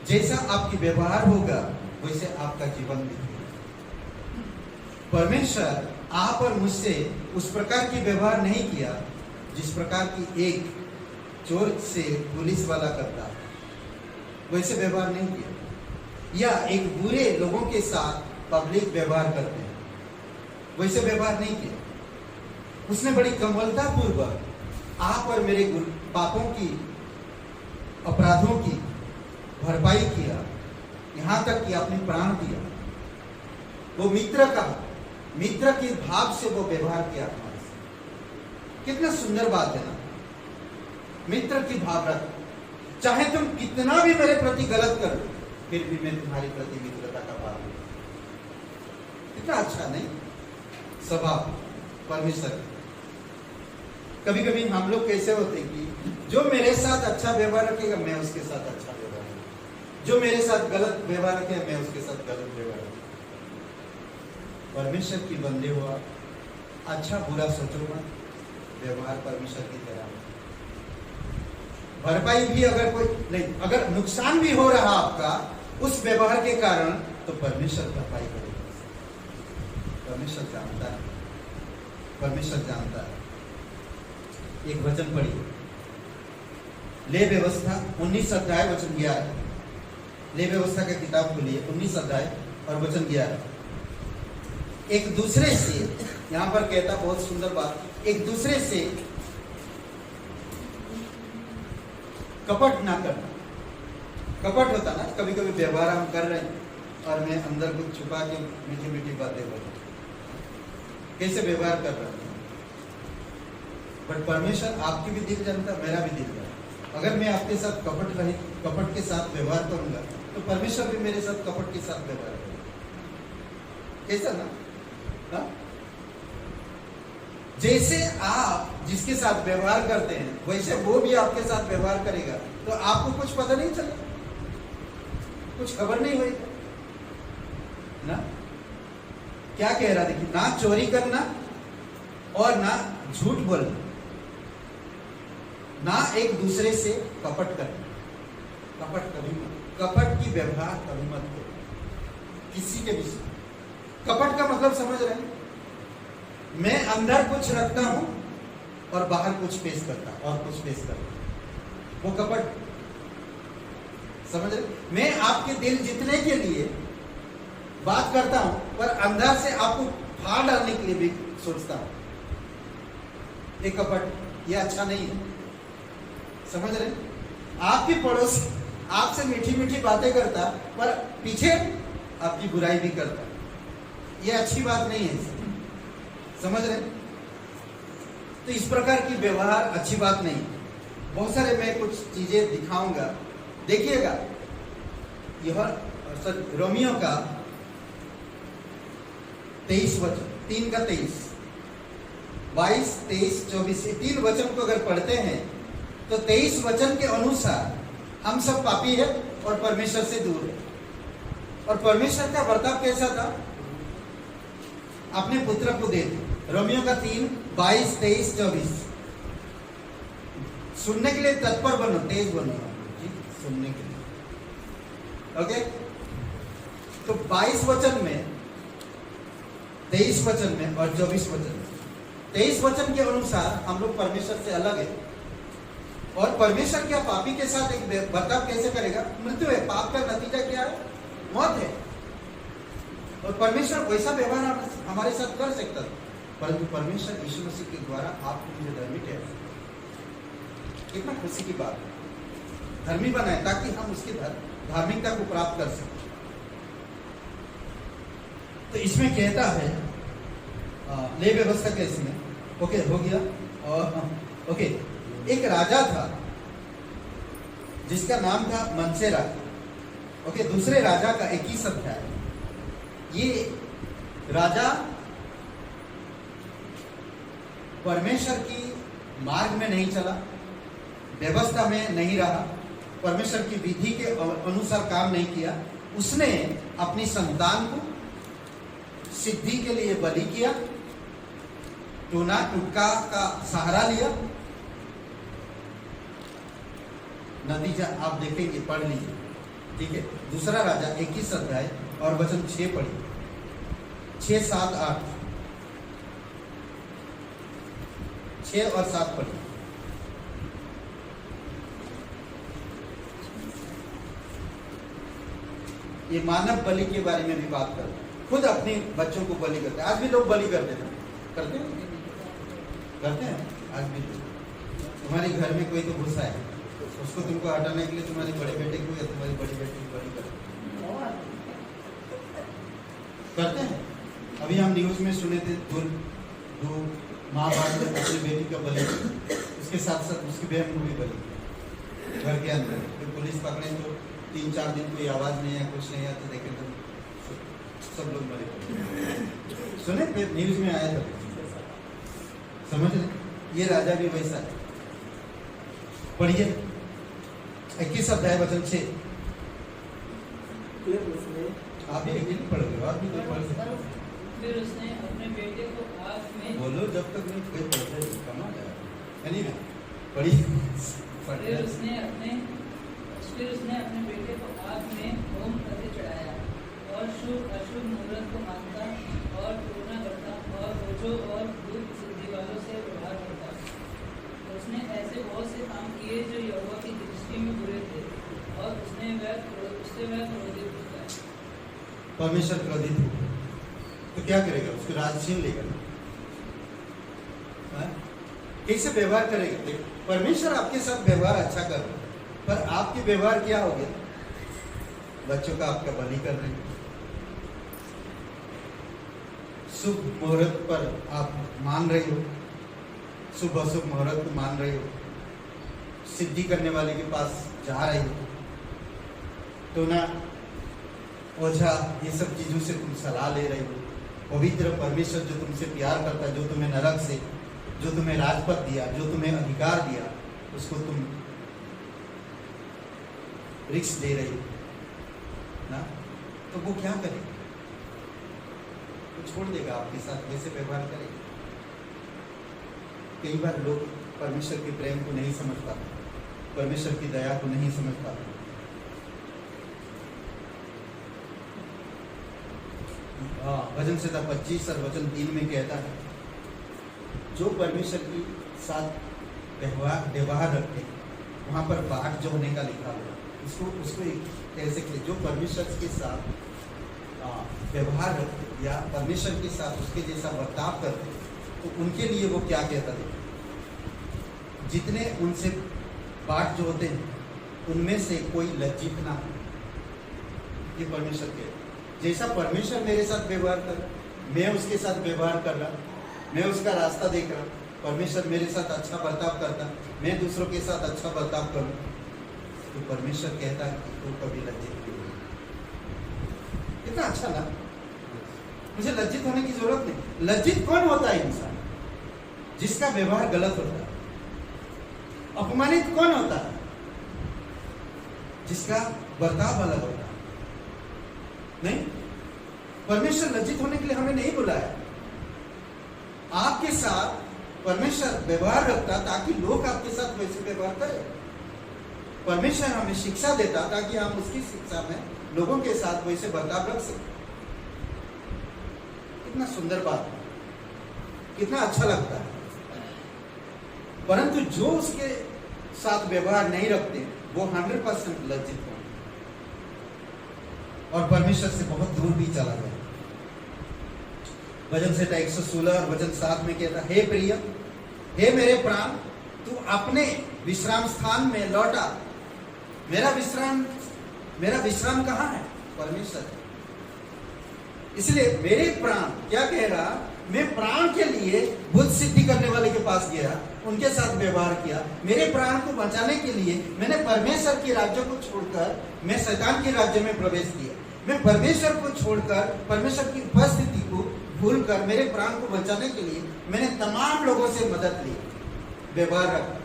जैसा आपकी व्यवहार होगा वैसे आपका जीवन दिखेगा। परमेश्वर आप और मुझसे उस प्रकार की व्यवहार नहीं किया जिस प्रकार की एक चोर से पुलिस वाला करता, वैसे व्यवहार नहीं किया, या एक बुरे लोगों के साथ पब्लिक व्यवहार करते हैं वैसे व्यवहार नहीं किया। उसने बड़ी कमलता पूर्वक आप और मेरे पापों की, अपराधों की भरपाई किया, यहां तक कि अपने प्राण दिया। वो मित्र के भाव से वो व्यवहार किया हमारे से। कितना सुंदर बात है ना, मित्र की भाव रख, चाहे तुम कितना भी मेरे प्रति गलत कर लो फिर भी मैं तुम्हारी प्रति मित्रता का भाव लूं। कितना अच्छा नहीं स्वभाव परमेश्वर। कभी कभी हम लोग कैसे होते हैं कि जो मेरे साथ अच्छा व्यवहार रखेगा मैं उसके साथ अच्छा व्यवहार रखूंगा, जो मेरे साथ गलत व्यवहार रखेगा मैं उसके साथ गलत व्यवहार रखूंगा। परमेश्वर की बंदे हुआ, अच्छा बुरा सोचो मत, व्यवहार परमेश्वर की तरह। भरपाई भी अगर कोई नहीं, अगर नुकसान भी हो रहा आपका उस व्यवहार के कारण, तो परमेश्वर भरपाई करेगा। परमेश्वर जानता है, परमेश्वर जानता है। एक वचन पढ़िए, ले व्यवस्था 19 अध्याय वचन 11। ले व्यवस्था का किताब खोलिए 19 अध्याय और वचन 11। एक दूसरे से, यहां पर कहता बहुत सुंदर बात, एक दूसरे से कपट ना करना। कपट होता ना, कभी कभी व्यवहार हम कर रहे हैं और मैं अंदर कुछ छुपा के मीठी मीठी बातें बोल रहा हूं, कैसे व्यवहार कर रहा हूं। बट परमेश्वर आपकी भी दिल जानता, मेरा भी दिल जानता। अगर मैं आपके साथ कपट के साथ व्यवहार करूंगा तो परमेश्वर भी मेरे साथ कपट के साथ व्यवहार करेगा। कैसा ना हा? जैसे आप जिसके साथ व्यवहार करते हैं वैसे वो भी आपके साथ व्यवहार करेगा, तो आपको कुछ पता नहीं चलेगा, कुछ खबर नहीं होगी ना। क्या कह रहा, देखिए, ना चोरी करना और ना झूठ बोलना, ना एक दूसरे से कपट करना। कपट कभी मत, कपट की व्यवहार कभी मत करो किसी के भी। कपट का मतलब समझ रहे हैं, मैं अंदर कुछ रखता हूं और बाहर कुछ पेश करता और कुछ पेश करता, वो कपट। समझ रहे, मैं आपके दिल जीतने के लिए बात करता हूं पर अंदर से आपको फाड़ डालने के लिए भी सोचता हूं, ये कपट, ये अच्छा नहीं है। समझ रहे, आपके पड़ोसी आपसे मीठी मीठी बातें करता पर पीछे आपकी बुराई भी करता, ये अच्छी बात नहीं है। समझ रहे, तो इस प्रकार की व्यवहार अच्छी बात नहीं। बहुत सारे मैं कुछ चीजें दिखाऊंगा, देखिएगा। यह रोमियो का 23 वचन, 3 का 23, 22, 23, 24, 3 वचन को अगर पढ़ते हैं तो 23 वचन के अनुसार हम सब पापी है और परमेश्वर से दूर है। और परमेश्वर का बर्ताव कैसा था, अपने पुत्र को दे दिया। रोमियो का 3, 22, 23, 24। सुनने के लिए तत्पर बनो, तेज बनो जी, सुनने के लिए। ओके, तो 22 वचन में, 23 वचन में और 24 वचन में। 23 वचन के अनुसार हम लोग परमेश्वर से अलग है। और परमेश्वर क्या पापी के साथ एक बर्ताव कैसे करेगा? मृत्यु है। पाप का नतीजा क्या है? मौत है। और परमेश्वर वैसा व्यवहार हमारे साथ कर सकता था, परंतु परमेश्वर यीशु मसीह के द्वारा आपको मुझे धर्मी ठहराया। कितना खुशी की बात है, धर्मी बनाए ताकि हम उसकी धार्मिकता को प्राप्त कर सकें। तो इसमें कहता है ले व्यवस्था के इसमें, ओके हो गया। और ओके, एक राजा था जिसका नाम था मनसेरा। ओके, दूसरे राजा का 21 अध्याय। ये राजा परमेश्वर की मार्ग में नहीं चला, व्यवस्था में नहीं रहा, परमेश्वर की विधि के अनुसार काम नहीं किया। उसने अपनी संतान को सिद्धि के लिए बलि किया, टूना टुटका का सहारा लिया नतीजा आप देखेंगे, पढ़ लीजिए, ठीक है। दूसरा राजा 21 अध्याय और वचन 6 पढ़िए, 6, 7, 8, 6 और 7 पढ़िए। ये मानव बलि के बारे में भी बात करते हैं, खुद अपने बच्चों को बलि करते हैं। आज भी लोग बलि करते हैं, करते हैं आज भी। तुम्हारे घर में कोई तो घुसा है, उसको तुमको हटाने के लिए तुम्हारे बड़े बेटे को या तुम्हारी बड़ी बेटी को बलि करते हैं। अभी हम न्यूज में सुने थे, दो माँ बाप ने अपनी बेटी का बलि, उसके साथ साथ उसकी बहन को भी बलि घर के अंदर। तो पुलिस पकड़े तो 3-4 दिन कोई आवाज नहीं है, कुछ नहीं है, तो देखें तो सब लोग मरे। सुने पे न्यूज में आया था, समझ रहे? ये राजा भी वैसा है। पढ़िए 21 अध्याय वचन 6। फिर उसने, आप भी अकेले पढ़ोगे और भी कोई पढ़ सकता है? फिर उसने अपने बेटे को आग में, बोलो जब तक नहीं कोई पढ़ते कमा जाए, यानी ना पढ़िए। फिर उसने अपने बेटे को आग में होम करके चढ़ाया और शुभ अशुभ मुहूर्त को मानता और पूर्ण करता और रोजों और दूध सिद्धि वालों से व्यवहार करता। उसने ऐसे बहुत से काम किए जो यहोवा की दृष्टि में बुरे थे और उससे वह क्रोधित होता है। परमेश्वर क्रोधित हो तो क्या करेगा? उसको राज छीन लेगा, कैसे व्यवहार करेगा? देखो, परमेश्वर आपके साथ व्यवहार अच्छा कर रहा है, पर आपके व्यवहार क्या हो गया? बच्चों का आपका बलि कर रहे हैं। शुभ मुहूर्त पर आप मान रहे हो, शुभ अशुभ मुहूर्त को मान रहे हो, सिद्धि करने वाले के पास जा रहे हो, तो ना ओझा ये सब चीजों से तुम सलाह ले रहे हो। पवित्र परमेश्वर जो तुमसे प्यार करता है, जो तुम्हें नरक से, जो तुम्हें राजपद दिया, जो तुम्हें अधिकार दिया, उसको तुम रिक्स दे रहे हो ना, तो वो क्या करेगा? वो छोड़ देगा, आपके साथ वैसे व्यवहार करेगा। कई बार लोग परमेश्वर के प्रेम को नहीं समझ पाते, परमेश्वर की दया को नहीं समझ पाते। भजन संहिता 25 और वचन 3 में कहता है, जो परमेश्वर के साथ व्यवहार रखते, वहां पर बाग जो होने का लिखा हुआ, उसको एक कैसे कि जो परमेश्वर के साथ व्यवहार रखते या परमेश्वर के साथ उसके जैसा बर्ताव करते, तो उनके लिए वो क्या कहता है? जितने उनसे बाग जो होते हैं, उनमें से कोई लज्जित ना हो। ये परमेश्वर के, जैसा परमेश्वर मेरे साथ व्यवहार कर, मैं उसके साथ व्यवहार कर रहा, मैं उसका रास्ता देख रहा, परमेश्वर मेरे साथ अच्छा बर्ताव करता, मैं दूसरों के साथ अच्छा बर्ताव करूं, तो परमेश्वर कहता है कि तू कभी लज्जित नहीं हो। कितना अच्छा ना, मुझे लज्जित होने की जरूरत नहीं। लज्जित कौन होता है? इंसान जिसका व्यवहार गलत होता है। अपमानित कौन होता है? जिसका बर्ताव अलग होता है। नहीं, परमेश्वर लज्जित होने के लिए हमें नहीं बुलाया। आपके साथ परमेश्वर व्यवहार रखता ताकि लोग आपके साथ वैसे व्यवहार करें। परमेश्वर हमें शिक्षा देता ताकि हम उसकी शिक्षा में लोगों के साथ वैसे बर्ताव रख सकें। कितना सुंदर बात है, कितना अच्छा लगता है। परंतु जो उसके साथ व्यवहार नहीं रखते, वो 100% लज्जित होंगे और परमेश्वर से बहुत दूर भी चला गया। भजन संहिता 116 और वचन 7 में कहता, हे प्रिय, हे मेरे प्राण, तू अपने विश्राम स्थान में लौटा। मेरा विश्राम कहाँ है? परमेश्वर। इसलिए मेरे प्राण क्या कह रहा, मैं प्राण के लिए बुद्ध सिद्धि करने वाले के पास गया, उनके साथ व्यवहार किया। मेरे प्राण को बचाने के लिए मैंने परमेश्वर के राज्य को छोड़कर मैं शैतान के राज्य में प्रवेश किया। मैं परमेश्वर को छोड़कर परमेश्वर की उपस्थिति को भूलकर मेरे प्राण को बचाने के लिए मैंने तमाम लोगों से मदद ली, व्यवहार रखा,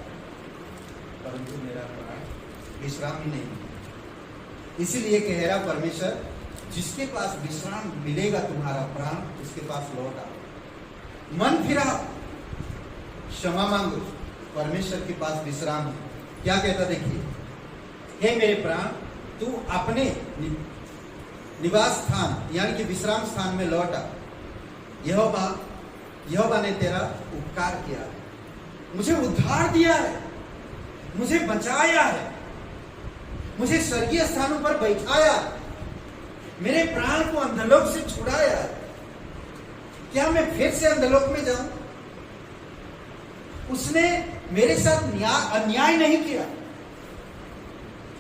परंतु मेरा प्राण विश्राम ही नहीं। इसीलिए कह रहा परमेश्वर, जिसके पास विश्राम मिलेगा तुम्हारा प्राण, उसके पास लौट आओ, मन फिराओ, क्षमा मांगो, परमेश्वर के पास विश्राम है। क्या कहता देखिए, हे मेरे प्राण, तू अपने निवास स्थान यानी कि विश्राम स्थान में लौटा। यहोवा ने तेरा उपकार किया है, मुझे उद्धार दिया है, मुझे बचाया है, मुझे स्वर्गीय स्थानों पर बैठाया, मेरे प्राण को अंधलोक से छुड़ाया। क्या मैं फिर से अंधलोक में जाऊं? उसने मेरे साथ अन्याय नहीं किया।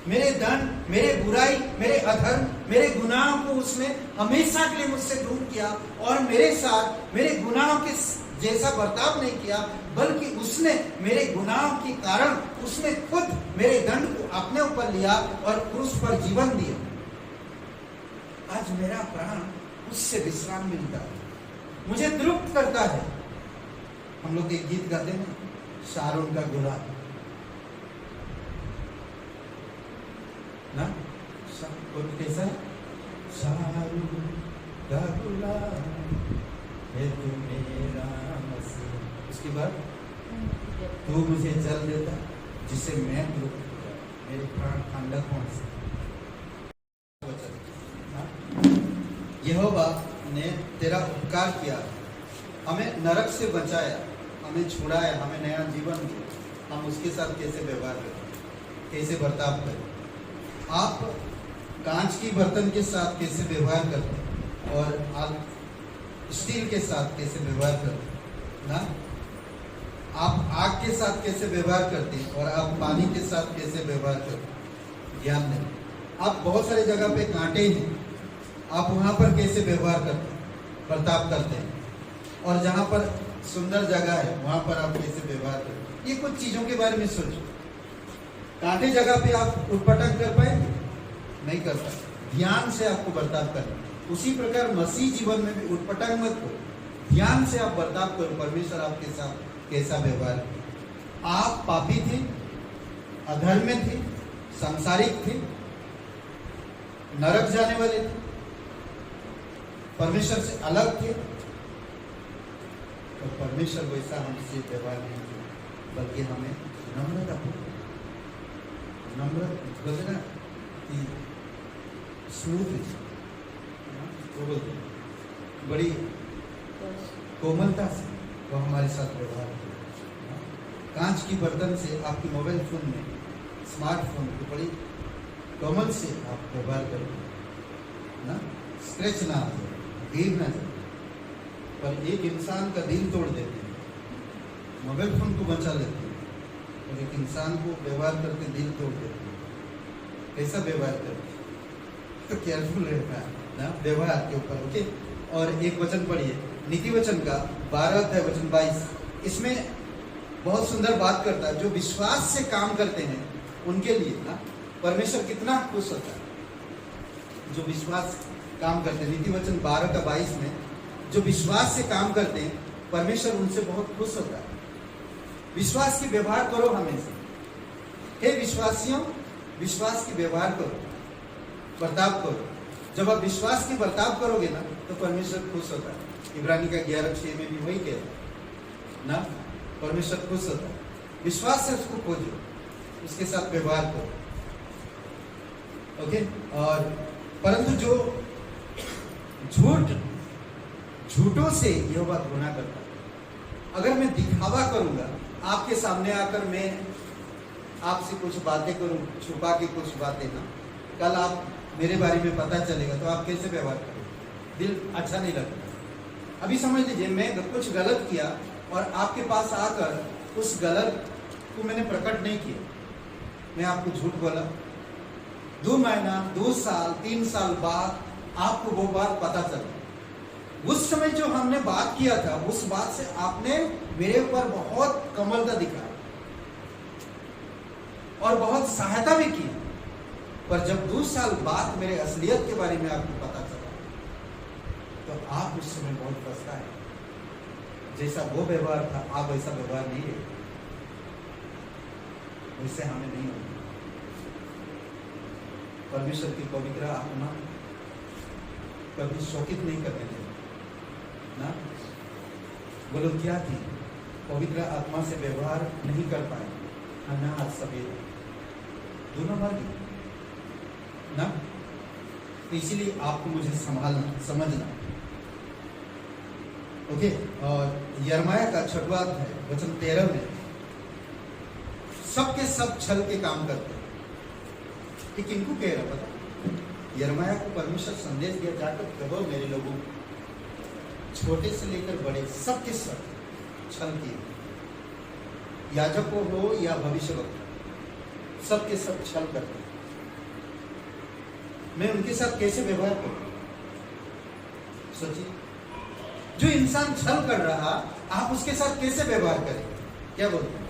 मेरे दंड, मेरे बुराई, मेरे अधर्म, मेरे गुनाहों को उसने हमेशा के लिए मुझसे दूर किया और मेरे साथ मेरे गुनाहों के जैसा बर्ताव नहीं किया, बल्कि उसने मेरे गुनाहों के कारण उसने खुद मेरे दंड को अपने ऊपर लिया और क्रूस पर जीवन दिया। आज मेरा प्राण उससे विश्राम मिलता है, मुझे तृप्त करता है। हम लोग एक गीत गाते हैं, शारोन का गुलाब ना, कैसा है? शारोन का गुलाब है तू मेरा मसीहा। उसके बाद तू मुझे जल देता जिसे मैं तृप्त हो जाऊं, मेरे प्राण ठंडक पहुंच। यहोवा ने तेरा उपकार किया, हमें नरक से बचाया, हमें छुड़ाया, हमें नया जीवन दिया। हम उसके साथ कैसे व्यवहार करें, कैसे बर्ताव करें? आप कांच की बर्तन के साथ कैसे व्यवहार करते हैं और आप स्टील के साथ कैसे व्यवहार करते हैं ना? आप आग के साथ कैसे व्यवहार करते हैं और आप पानी के साथ कैसे व्यवहार करते हैं? ध्यान दें। आप बहुत सारे जगह पे कांटे हैं, आप वहां पर कैसे व्यवहार करते हैं, बर्ताव करते हैं, और जहां पर सुंदर जगह है वहां पर आप कैसे व्यवहार करते हैं। ये कुछ चीजों के बारे में सोचो। कांटे जगह पे आप उटपटक कर पाएंगे? नहीं कर पाए। ध्यान से आपको बर्ताव करना। उसी प्रकार मसीह जीवन में भी उटपटक मत करो, ध्यान से आप बर्ताव करो। परमेश्वर आपके साथ कैसा व्यवहार करे। आप पापी थे, अधर्म में थे, सांसारिक थे, नरक जाने वाले थे, परमेश्वर से अलग थे, तो परमेश्वर वैसा हमसे व्यवहार नहीं किया, बल्कि हमें नम्रता बोलते ना कि स्मूथ, बड़ी कोमलता से वो हमारे साथ व्यवहार किया। कांच की बर्तन से आपकी मोबाइल फोन में, स्मार्टफोन को बड़ी कोमल से आप व्यवहार करें ना, स्क्रैच ना आ जाए, गिर ना जाए। पर एक इंसान का दिल तोड़ देते हैं, मोबाइल फोन को बचा लेते हैं, और एक इंसान को व्यवहार करके दिल तोड़ देते हैं। कैसा व्यवहार करते हैं? तो केयरफुल रहना है ना व्यवहार के ऊपर। ओके। और एक वचन पढ़िए, नीति वचन का 12 अध्याय वचन 22। इसमें बहुत सुंदर बात करता है। जो विश्वास से काम करते हैं उनके लिए ना परमेश्वर कितना खुश होता है। जो विश्वास काम करते हैं, नीति वचन 12 का 22 में, जो विश्वास से काम करते हैं परमेश्वर उनसे बहुत खुश होता है। विश्वास की व्यवहार करो हमेशा। हे विश्वासियों, विश्वास की व्यवहार करो, बर्ताव करो। जब आप विश्वास की बर्ताव करोगे ना तो परमेश्वर खुश होता है। इब्रानी का 11:6 में भी वही कहता ना, परमेश्वर खुश होता है। विश्वास से उसको खोजो, उसके साथ व्यवहार करो। ओके। और परंतु जो झूठों से यहोवा घृणा करता है। अगर मैं दिखावा करूंगा, आपके सामने आकर मैं आपसे कुछ बातें करूं, छुपा के कुछ बातें ना, कल आप मेरे बारे में पता चलेगा तो आप कैसे व्यवहार करोगे? दिल अच्छा नहीं लगता। अभी समझ लीजिए मैं कुछ गलत किया और आपके पास आकर उस गलत को मैंने प्रकट नहीं किया, मैं आपको झूठ बोला। 2 महीना, 2 साल, 3 साल बाद आपको वो बात पता चला। उस समय जो हमने बात किया था, उस बात से आपने मेरे ऊपर बहुत कमलता दिखाया और बहुत सहायता भी की। पर जब 2 साल बाद मेरे असलियत के बारे में आपको पता चला तो आप उस समय बहुत पछताए। जैसा वो व्यवहार था, आप वैसा व्यवहार नहीं है, वैसे हमें नहीं होगा। परमेश्वर की पवित्र आत्मा कभी शोकित नहीं करने देगा ना। वो लोग क्या थी? पवित्र आत्मा से व्यवहार नहीं कर पाए, अनाथ सभी दोनों मर गए। ना। तो इसीलिए आपको मुझे संभालना, समझना। ओके। और यिर्मयाह का 6वां अध्याय वचन 13 में सबके सब छल के काम करते हैं। कि किनको कह रहा पता? यिर्मयाह को परमेश्वर संदेश दिया, जाकर कहो मेरे लोगों, छोटे से लेकर बड़े सबके सब छल किए, याजकों हो या भविष्यवक्ता, सबके सब छल करते हैं। मैं उनके साथ कैसे व्यवहार करूं? सोचिए, जो इंसान छल कर रहा, आप उसके साथ कैसे व्यवहार करें? क्या बोलते हैं?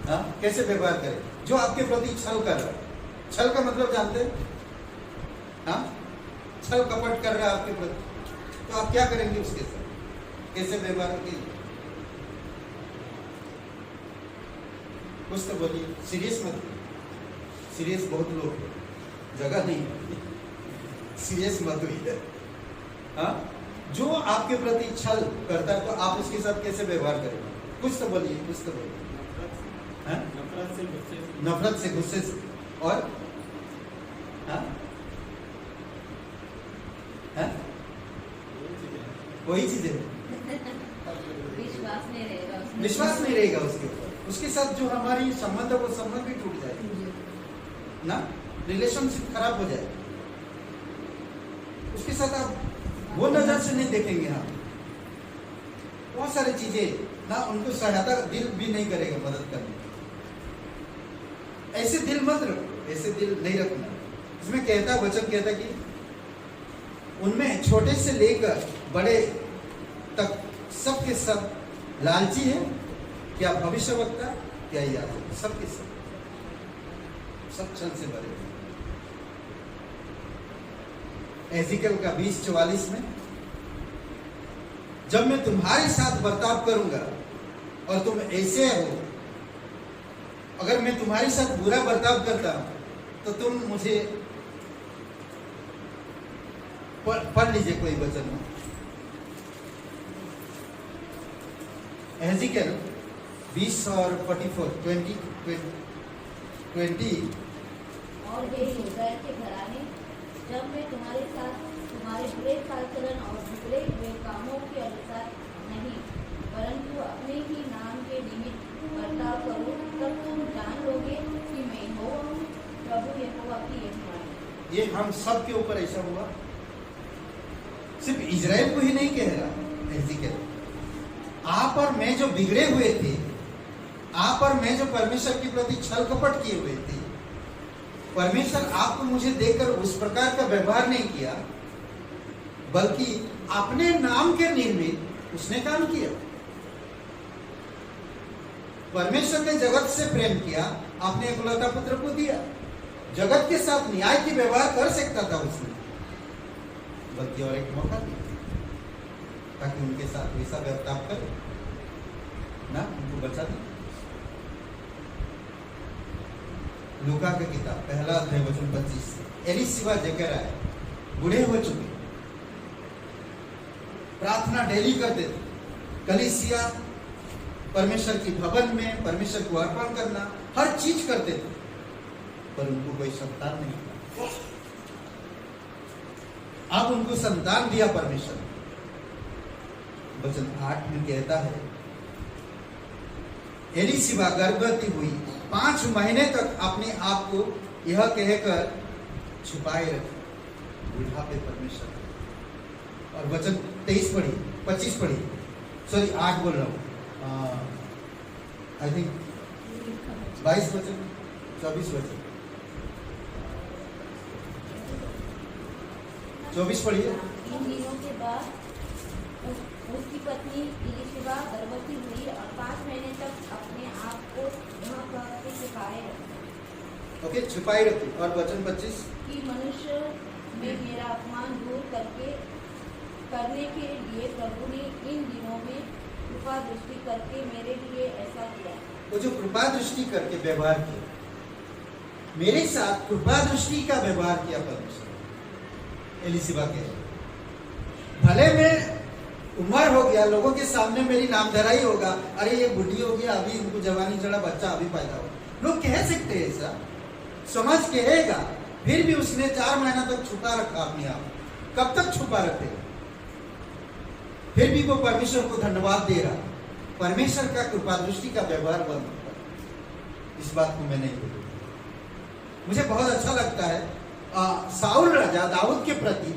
हाँ, कैसे व्यवहार करें? जो आपके प्रति छल कर रहा, छल का मतलब जानते हैं? हाँ, छल कपट कर रहा है आपके प्रति, तो आप क्या करेंगे उसके साथ? कैसे व्यवहार करेंगे? कुछ तो बोलिए, सीरियस मत। सीरियस बहुत लोग हैं, जगह नहीं, सीरियस मत हुई। हाँ, जो आपके प्रति छल करता है तो आप उसके साथ कैसे व्यवहार करेंगे? कुछ तो बोलिए, कुछ तो बोलिए। नफरत से, गुस्से से, और हाँ? हाँ? वही चीजें, विश्वास नहीं रहेगा उसके ऊपर, उसके साथ जो हमारी संबंध है वो संबंध भी टूट जाएगा ना, रिलेशनशिप खराब हो जाए, उसके साथ आप वो नजर से नहीं देखेंगे। हाँ, बहुत सारी चीजें ना, उनको सहायता दिल भी नहीं करेगा मदद करने। ऐसे दिल मत रखो, ऐसे दिल नहीं रखना। इसमें कहता, वचन कहता कि उनमें छोटे से लेकर बड़े तक सबके सब लालची है, क्या भविष्यवक्ता, क्या याजक, सबके सब छल से भरे। एजिकल का 20:44 में, जब मैं तुम्हारे साथ बर्ताव करूंगा और तुम ऐसे हो, अगर मैं तुम्हारे साथ बुरा बर्ताव करता हूं तो तुम मुझे, पढ़ लीजिए कोई वचन में, एजिकल 20 और 44, 20। और हे इस्राएल के घराने, जब मैं तुम्हारे साथ तुम्हारे बुरे चाल-चलन और बिगड़े हुए कामों के अनुसार नहीं, परंतु अपने ही नाम के निमित्त बर्ताव करूं, तब तुम जान लोगे कि मैं यहोवा हूं, प्रभु यहोवा की यह वाणी। ये हम सब के ऊपर ऐसा हुआ, सिर्फ इजराइल को ही नहीं कह रहा एजिकल। आप और मैं जो बिगड़े हुए थे, आप और मैं जो परमेश्वर के प्रति छल कपट किए हुए थे, परमेश्वर आपको मुझे देखकर उस प्रकार का व्यवहार नहीं किया, बल्कि अपने नाम के निमित्त उसने काम किया। परमेश्वर ने जगत से प्रेम किया, अपने एकलौता पुत्र को दिया। जगत के साथ न्याय की व्यवहार कर सकता था उसने, बल्कि और एक मौका दिया ताकि उनके साथ वैसा व्यवहार करे ना, उनको बचा दे। लूका की किताब 1 अध्याय वचन 25, एलीशिबा जकरयाह बूढ़े हो चुके, प्रार्थना डेली करते थे, कलीसिया परमेश्वर की भवन में परमेश्वर को अर्पण करना, हर चीज करते थे, पर उनको कोई संतान नहीं था। अब उनको संतान दिया परमेश्वर। वचन 8 में कहता है, एलीशिबा गर्भवती हुई, 5 महीने तक अपने आप को यह कहकर छुपाए रखे, बुढ़ापे परमेश्वर। और वचन 23 पढ़ी, 25 पढ़ी, सॉरी 8 बोल रहा हूं, आई थिंक 22 वचन, 24 वचन, 24 पढ़िए। इन दिनों के बाद उसकी पत्नी एलीशिबा गर्भवती हुई और 5 महीने तक अपने आप को यहाँ पर छुपाए रखा। ओके, छुपाए रखी। और वचन 25, कि मनुष्य में मेरा अपमान दूर करने के लिए प्रभु ने इन दिनों में कृपा दृष्टि करके मेरे लिए ऐसा किया। वो जो कृपा दृष्टि करके व्यवहार किया, मेरे साथ कृपा दृष्टि का व्यवहार किया परमेश्वर। एलीशिबा के भले में उम्र हो गया, लोगों के सामने मेरी नामधराई होगा, अरे ये बुढ़ी हो गया, अभी इनको जवानी चढ़ा, बच्चा अभी पैदा हो, लोग कह सकते हैं ऐसा, समाज कहेगा, फिर भी उसने 4 महीना तक छुपा रखा अपने आप। कब तक छुपा रखेगा? फिर भी वो परमेश्वर को धन्यवाद दे रहा। परमेश्वर का कृपा दृष्टि का व्यवहार बंद होता है। इस बात को मैं नहीं बोलूंगा। मुझे बहुत अच्छा लगता है साउल राजा दाऊद के प्रति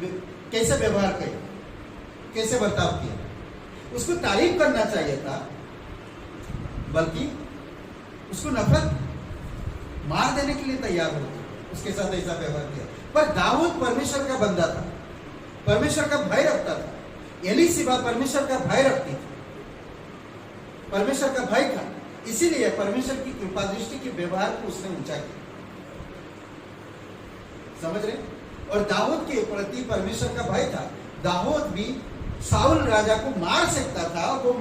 कैसे व्यवहार किया, कैसे बर्ताव किया। उसको तारीफ करना चाहिए था, बल्कि उसको नफरत मार देने के लिए तैयार हो उसके साथ ऐसा व्यवहार किया। पर दाऊद परमेश्वर का बंदा था, परमेश्वर का भय रखता था। एलीशिबा परमेश्वर का भय रखती थी, परमेश्वर का भय था, इसीलिए परमेश्वर की कृपा दृष्टि के व्यवहार को उसने ऊंचा किया। समझ रहे? और दाऊद के प्रति परमेश्वर का भय था। दाऊद भी साउल राजा को मार सकता था, वो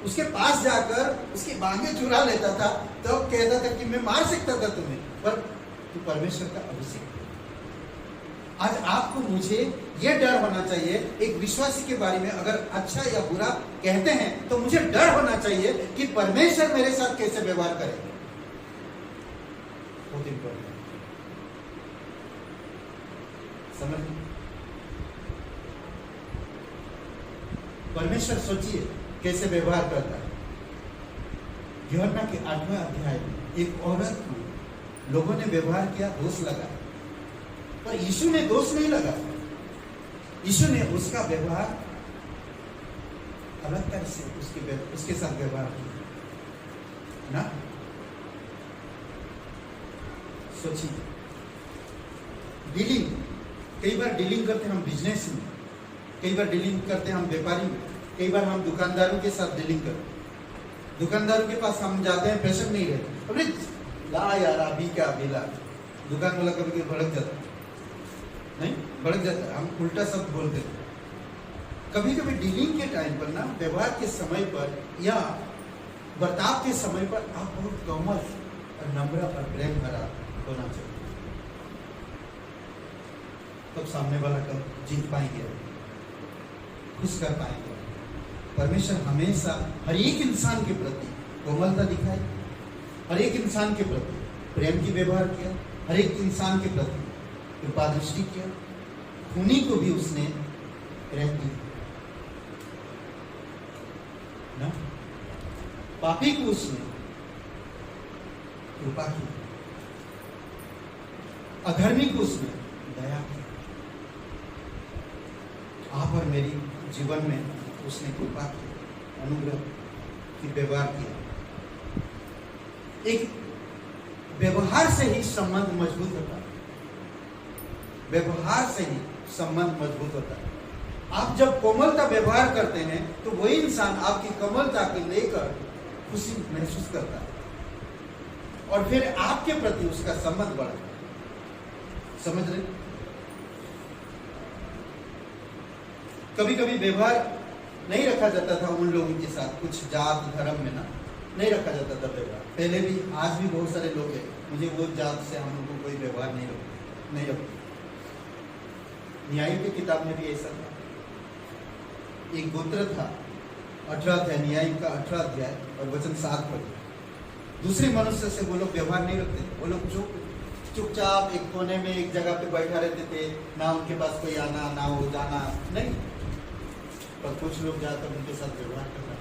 उसके पास जाकर उसकी बांगें चुरा लेता था, तो कहता था कि मैं मार सकता था तुम्हें, पर तू परमेश्वर का अभिषेक। आज आपको मुझे यह डर होना चाहिए, एक विश्वासी के बारे में अगर अच्छा या बुरा कहते हैं तो मुझे डर होना चाहिए कि परमेश्वर मेरे साथ कैसे व्यवहार करेगा। बहुत इंपॉर्टेंट समझ। परमेश्वर सोचिए कैसे व्यवहार करता है। यूहन्ना के 8वें अध्याय में एक औरत को लोगों ने व्यवहार किया, दोष लगा, पर यीशु ने दोष नहीं लगा। यीशु ने उसका व्यवहार अलग तरह से उसके साथ व्यवहार किया ना। सोचिए, डीलिंग, कई बार डीलिंग करते हैं हम बिजनेस में, कई बार डीलिंग करते हैं हम व्यापारी में, कई बार हम दुकानदारों के साथ डीलिंग करते हैं। दुकानदारों के पास हम जाते हैं, प्रेशर नहीं रहता, अरे ला यार अभी क्या अभी ला। दुकान वाला कभी कभी भड़क जाता है, नहीं भड़क जाता है, हम उल्टा शब्द बोलते हैं। कभी कभी डीलिंग के टाइम पर ना, व्यवहार के समय पर या बर्ताव के समय पर आप बहुत कोमल और नम्र और प्रेम भरा होना चाहिए, तब सामने वाला कब जीत पाएंगे, खुश कर पाएंगे। परमेश्वर हमेशा हर एक इंसान के प्रति कोमलता दिखाई, हर एक इंसान के प्रति प्रेम की व्यवहार किया, हर एक इंसान के प्रति कृपा दृष्टि किया। खूनी को भी उसने प्रेम की ना, पापी को उसने कृपा की, अधर्मी को उसने दया की। आप और मेरी जीवन में उसने कृपा की, अनुग्रह की व्यवहार किया। एक व्यवहार से ही संबंध मजबूत होता है, व्यवहार से ही संबंध मजबूत होता है। आप जब कोमलता व्यवहार करते हैं तो वही इंसान आपकी कोमलता को लेकर खुशी महसूस करता है और फिर आपके प्रति उसका संबंध बढ़ता है। समझ रहे? कभी कभी व्यवहार नहीं रखा जाता था उन लोगों के साथ, कुछ जात धर्म में ना नहीं रखा जाता था व्यवहार। पहले भी, आज भी बहुत सारे लोग हैं, मुझे वो जात से हम लोगों को कोई व्यवहार नहीं रखते। न्याय की किताब में भी ऐसा था। एक गोत्र था, 18 अध्याय, न्याय का 18 अध्याय और वचन 7 पर, दूसरे मनुष्य से वो लोग व्यवहार नहीं रखते थे। वो लोग चुपचाप एक कोने में एक जगह पे बैठा रहते थे, ना उनके पास कोई आना ना वो जाना नहीं, पर कुछ लोग जाकर उनके साथ व्यवहार करना।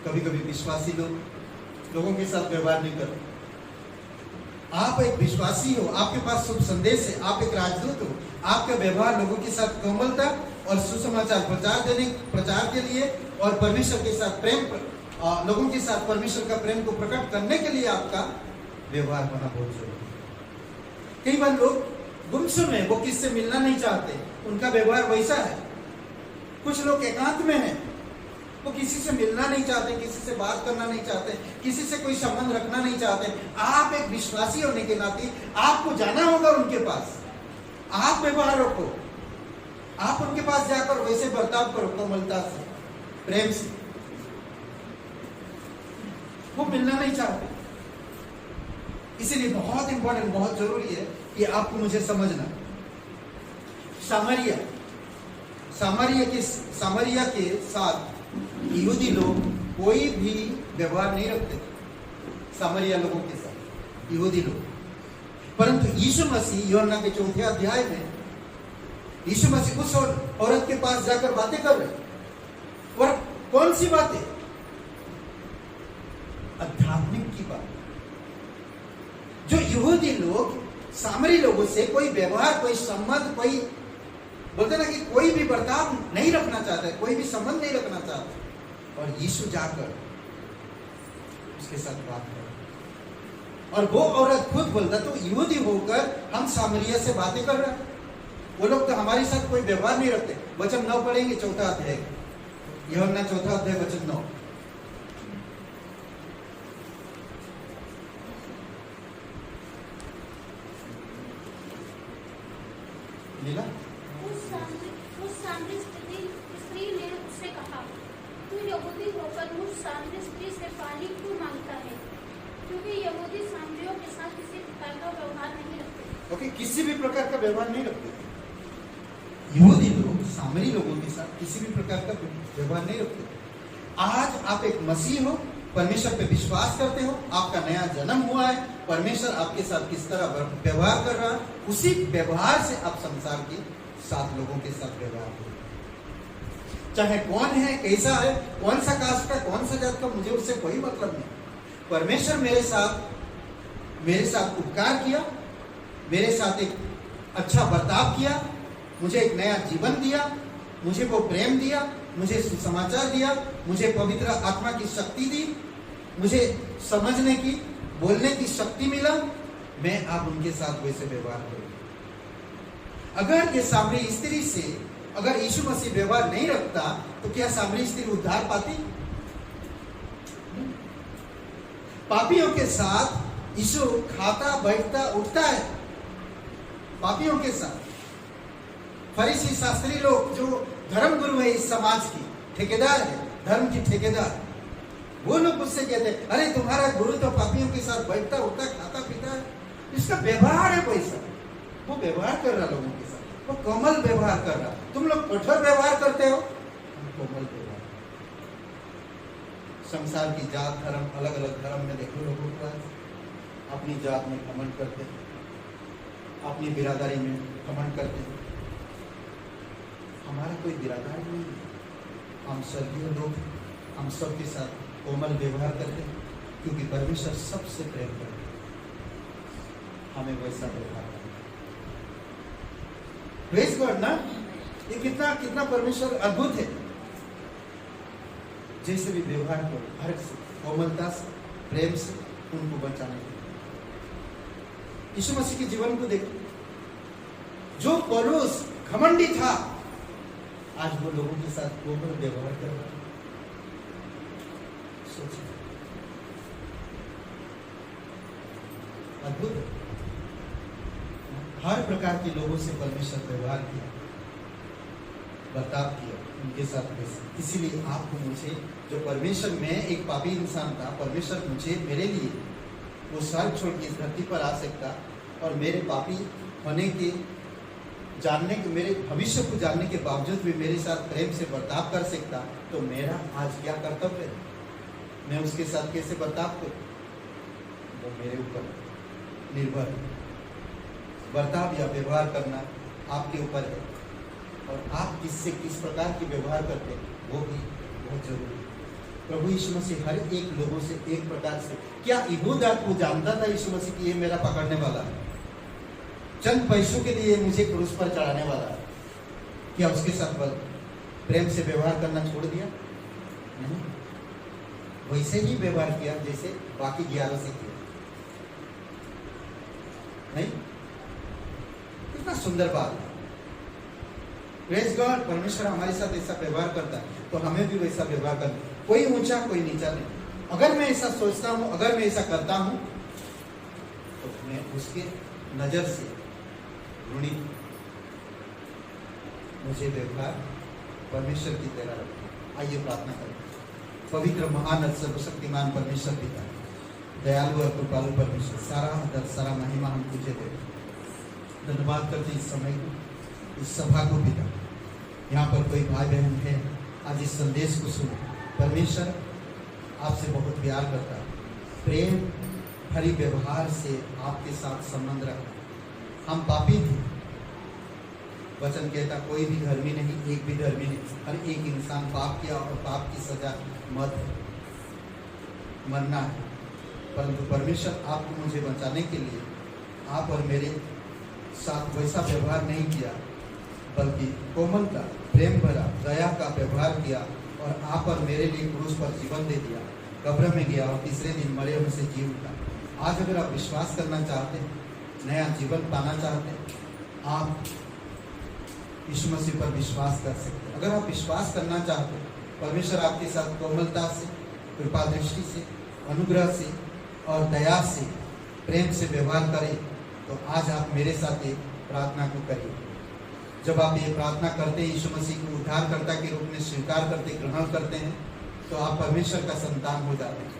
कभी कभी विश्वासी लोगों के साथ व्यवहार नहीं करते। आप एक विश्वासी हो, आपके पास शुभ संदेश है, आप एक राजदूत हो, आपका व्यवहार लोगों के साथ कोमलता और सुसमाचार प्रचार के लिए और परमेश्वर के साथ प्रेम, लोगों के साथ परमेश्वर का प्रेम को प्रकट करने के लिए आपका व्यवहार होना बहुत जरूरी है। कई बार लोग गुमसुम है, वो किससे मिलना नहीं चाहते, उनका व्यवहार वैसा है। कुछ लोग एकांत में हैं, वो किसी से मिलना नहीं चाहते, किसी से बात करना नहीं चाहते, किसी से कोई संबंध रखना नहीं चाहते। आप एक विश्वासी होने के नाते आपको जाना होगा उनके पास, आप व्यवहार रखो, आप उनके पास जाकर वैसे बर्ताव करो, कोमलता से, प्रेम से। वो मिलना नहीं चाहते, इसीलिए बहुत इंपॉर्टेंट, बहुत जरूरी है कि आपको मुझे समझना। सामरिया के साथ यहूदी लोग कोई भी व्यवहार नहीं रखते थे। सामरिया लोगों के साथ यहूदी लोग, परंतु यीशु मसीह यूहन्ना के 4 अध्याय में यीशु मसीह उस औरत के पास जाकर बातें कर रहे, और कौन सी बातें? आध्यात्मिक की बात। जो यहूदी लोग सामरी लोगों से कोई व्यवहार, कोई संबंध, कोई बोलते ना कि कोई भी बर्ताव नहीं रखना चाहता है, कोई भी संबंध नहीं रखना चाहता, और यीशु जाकर उसके साथ बात कर, और वो औरत खुद बोलता तो यहूदी होकर हम सामरिया से बातें कर रहे हैं, वो लोग तो हमारे साथ कोई व्यवहार नहीं रखते। वचन 9 पढ़ेंगे, 4 अध्याय, यूहन्ना 4 अध्याय वचन 9। लीला, उस सामरी स्त्री ने उससे कहा, तू यहूदी होकर मुझ सामरी स्त्री से पानी क्यों मांगता है? क्योंकि यहूदी सामरियों के साथ किसी प्रकार का व्यवहार नहीं रखते। ओके, किसी भी प्रकार का व्यवहार नहीं रखते। यहूदी लोग सामरी लोगों के साथ किसी भी प्रकार का व्यवहार नहीं रखते। आज आप एक मसीह हो, परमेश्वर पे विश्वास करते हो, आपका नया जन्म हुआ है, परमेश्वर आपके साथ किस तरह व्यवहार कर रहा है, उसी व्यवहार से आप संसार के 7 लोगों के साथ व्यवहार करो। चाहे कौन है, कैसा है, कौन सा कास्ट का, कौन सा जात का, मुझे उससे कोई मतलब नहीं। परमेश्वर मेरे साथ उपकार किया, मेरे साथ एक अच्छा बर्ताव किया, मुझे एक नया जीवन दिया, मुझे वो प्रेम दिया, मुझे सुसमाचार दिया, मुझे पवित्र आत्मा की शक्ति दी, मुझे समझने की, बोलने की शक्ति मिला। मैं अब उनके साथ वैसे व्यवहार करूं। अगर ये सामरी स्त्री से अगर यीशु मसीह व्यवहार नहीं रखता तो क्या सामरी स्त्री उद्धार पाती? पापियों के साथ यीशु खाता, बैठता, उठता है, पापियों के साथ। फरीसी शास्त्री लोग जो धर्म गुरु है इस समाज की, ठेकेदार है, धर्म की ठेकेदार, वो लोग उससे कहते हैं, अरे तुम्हारा गुरु तो पापियों के साथ बैठता, उठता, खाता, पीता है, इसका व्यवहार है वैसा। वो व्यवहार कर रहा लोगों के साथ, वो कोमल व्यवहार कर रहा। तुम लोग कठोर व्यवहार करते हो, हम कोमल व्यवहार। संसार की जात, धर्म, अलग अलग धर्म में देखो लोगों को अपनी जात में घमंड करते हैं, अपनी बिरादरी में घमंड करते हैं। हमारा कोई बिरादर नहीं है, हम स्वर्गीय लोग, हम सबके साथ कोमल व्यवहार करते हैं, क्योंकि परमेश्वर सबसे प्रेम करते हैं। हमें वैसा व्यवहार करना। प्रेज़ गॉड ना, ये कितना कितना परमेश्वर अद्भुत है। जैसे भी व्यवहार करो, हर से कोमलता से, प्रेम से उनको बचाने के लिए। यीशु मसीह के जीवन को देखो, जो पौलुस घमंडी था, आज वो लोगों के साथ कोमल व्यवहार कर रहा है। सोचिए, अद्भुत। हर प्रकार के लोगों से परमेश्वर व्यवहार किया, बर्ताव किया उनके साथ वैसे। इसीलिए आपको, मुझे, जो परमेश्वर में एक पापी इंसान था, परमेश्वर मुझे, मेरे लिए वो स्वर्ग छोड़ के इस धरती पर आ सकता और मेरे पापी होने के जानने के, मेरे भविष्य को जानने के बावजूद भी मेरे साथ प्रेम से बर्ताव कर सकता। तो मेरा आज क्या कर्तव्य है? मैं उसके साथ कैसे बर्ताव करूं? वो मेरे ऊपर निर्भर है। बर्ताव या व्यवहार करना आपके ऊपर है, और आप किससे किस प्रकार की व्यवहार करते हैं वो भी बहुत जरूरी है। प्रभु यीशु मसीह हर एक लोगों से एक प्रकार से, क्या यहूदा को जानता था यीशु मसीह कि ये मेरा पकड़ने वाला है, चंद पैसों के लिए मुझे क्रूस पर चढ़ाने वाला है? क्या उसके साथ प्रेम से व्यवहार करना छोड़ दिया? नहीं, वैसे ही व्यवहार किया जैसे बाकी 11 से किया। नहीं, कितना सुंदर बात है। प्रेज़ गॉड, परमेश्वर हमारे साथ ऐसा व्यवहार करता है तो हमें भी वैसा व्यवहार करना। कोई ऊंचा, कोई नीचा नहीं। अगर मैं ऐसा सोचता हूं, अगर मैं ऐसा करता हूं, तो मैं उसके नजर से ऋणी। मुझे व्यवहार परमेश्वर की तरह रखना। आइए प्रार्थना करें। पवित्र, महान, सर्वशक्तिमान परमेश्वर पिता, दयालु और कृपालु परमेश्वर, सारा आदर, सारा महिमा हम तुझे देते। धन्यवाद करते इस समय को, इस सभा को पिता। यहाँ पर कोई भाई बहन है आज इस संदेश को सुनो, परमेश्वर आपसे बहुत प्यार करता है, प्रेम भरी व्यवहार से आपके साथ संबंध रखा। हम पापी थे, वचन कहता कोई भी धर्मी नहीं, एक भी धर्मी नहीं। हर एक इंसान पाप किया और पाप की सजा मौत है, मरना है। परंतु परमेश्वर आपको मुझे बचाने के लिए आप और मेरे साथ वैसा व्यवहार नहीं किया, बल्कि कोमलता, प्रेम भरा, दया का व्यवहार किया और आप और मेरे लिए क्रूस पर जीवन दे दिया, कब्र में गया और तीसरे दिन मरे हुए से जी उठा। आज अगर आप विश्वास करना चाहते हैं, नया जीवन पाना चाहते हैं, आप यीशु मसीह पर विश्वास कर सकते हैं। अगर आप विश्वास करना चाहते हैं, परमेश्वर आपके साथ कोमलता से, कृपा दृष्टि से, अनुग्रह से और दया से, प्रेम से व्यवहार करें, तो आज आप मेरे साथ एक प्रार्थना को करिए। जब आप ये प्रार्थना करते हैं, यीशु मसीह को उद्धारकर्ता के रूप में स्वीकार करते, ग्रहण करते हैं, तो आप परमेश्वर का संतान हो जाते हैं,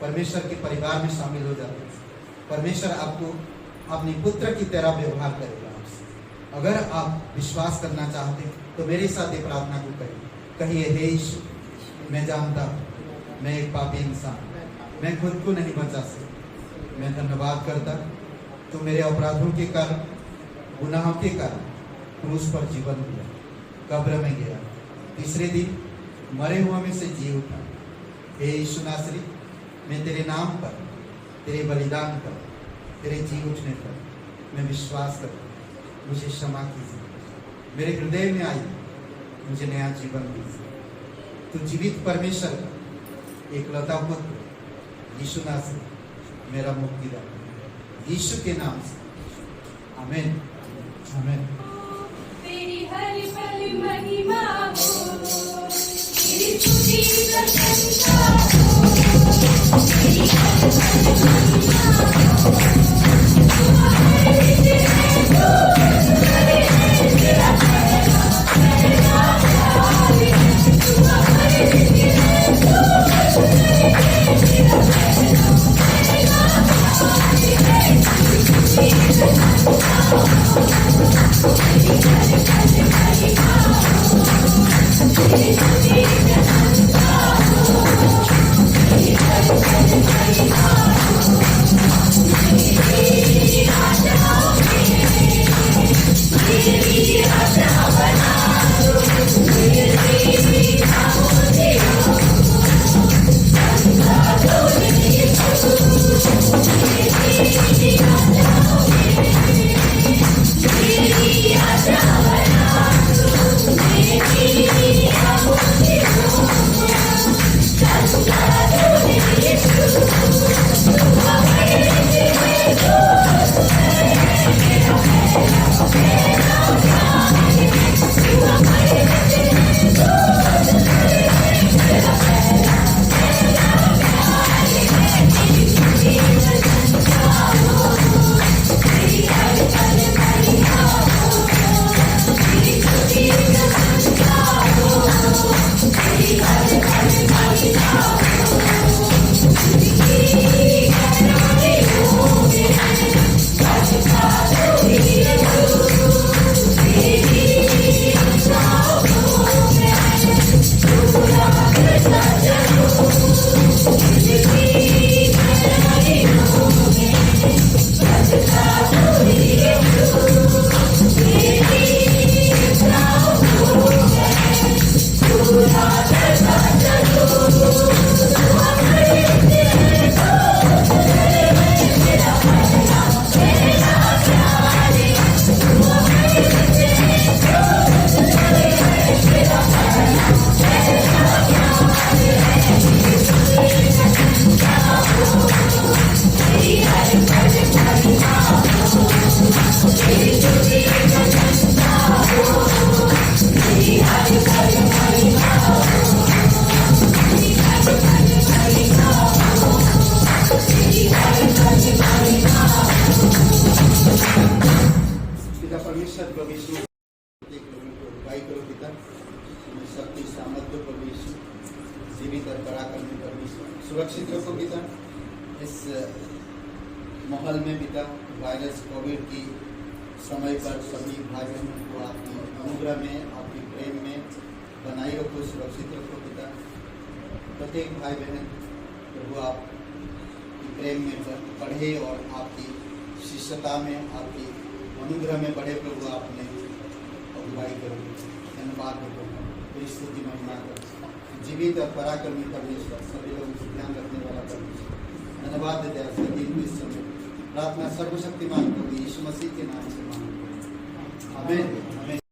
परमेश्वर के परिवार में शामिल हो जाते हैं। परमेश्वर आपको अपनी पुत्र की तरह व्यवहार करेगा आपसे। अगर आप विश्वास करना चाहते हैं, तो मेरे साथ ये प्रार्थना को कहिए, हे यीशु, मैं जानता हूँ मैं एक पापी इंसान, मैं खुद को नहीं बचा सकता। मैं धन्यवाद करता तो मेरे अपराधों के कारण, गुनाहों के कारण क्रूस पर जीवन दिया, कब्र में गया, तीसरे दिन मरे हुए में से जी उठा। हे यीशु नासरी, मैं तेरे नाम पर, तेरे बलिदान पर, तेरे जी उठने पर मैं विश्वास करता हूँ। मुझे क्षमा कीजिए, मेरे हृदय में आई, मुझे नया जीवन दीजिए। तो जीवित परमेश्वर का एक लता पुत्र यीशु नासरी मेरा मुक्तिदाता, यीशु के नाम से, आमीन, आमीन। तेरी हर पल महिमा हो, तेरी स्तुति प्रशंसा हो, तेरी हर पल महिमा हो, तू हमारे तेरे हो, तेरा पहला प्यार, तू हमारे तेरे हो, तेरा सुरक्षित रखो पिता। इस माहौल में पिता वायरस कोविड की समय पर सभी भाई बहनों को आपकी अनुग्रह में, आपकी प्रेम में बनाए रखो, सुरक्षित रखो पिता। प्रत्येक भाई बहन प्रभु आप प्रेम में बढ़े और आपकी शिष्यता में, आपकी अनुग्रह में बढ़े प्रभु। आपने अगुवाई करो, धन्यवाद दो प्रभु, स्तुति महिमा कर। जीवित और पराक्रमी परमेश्वर, सभी लोगों से ध्यान रखने वाला परमेश्वर, धन्यवाद देते हैं सभी इस समय। प्रार्थना सर्वशक्तिमान प्रभु यीशु मसीह के नाम से मांगते हैं, आमीन।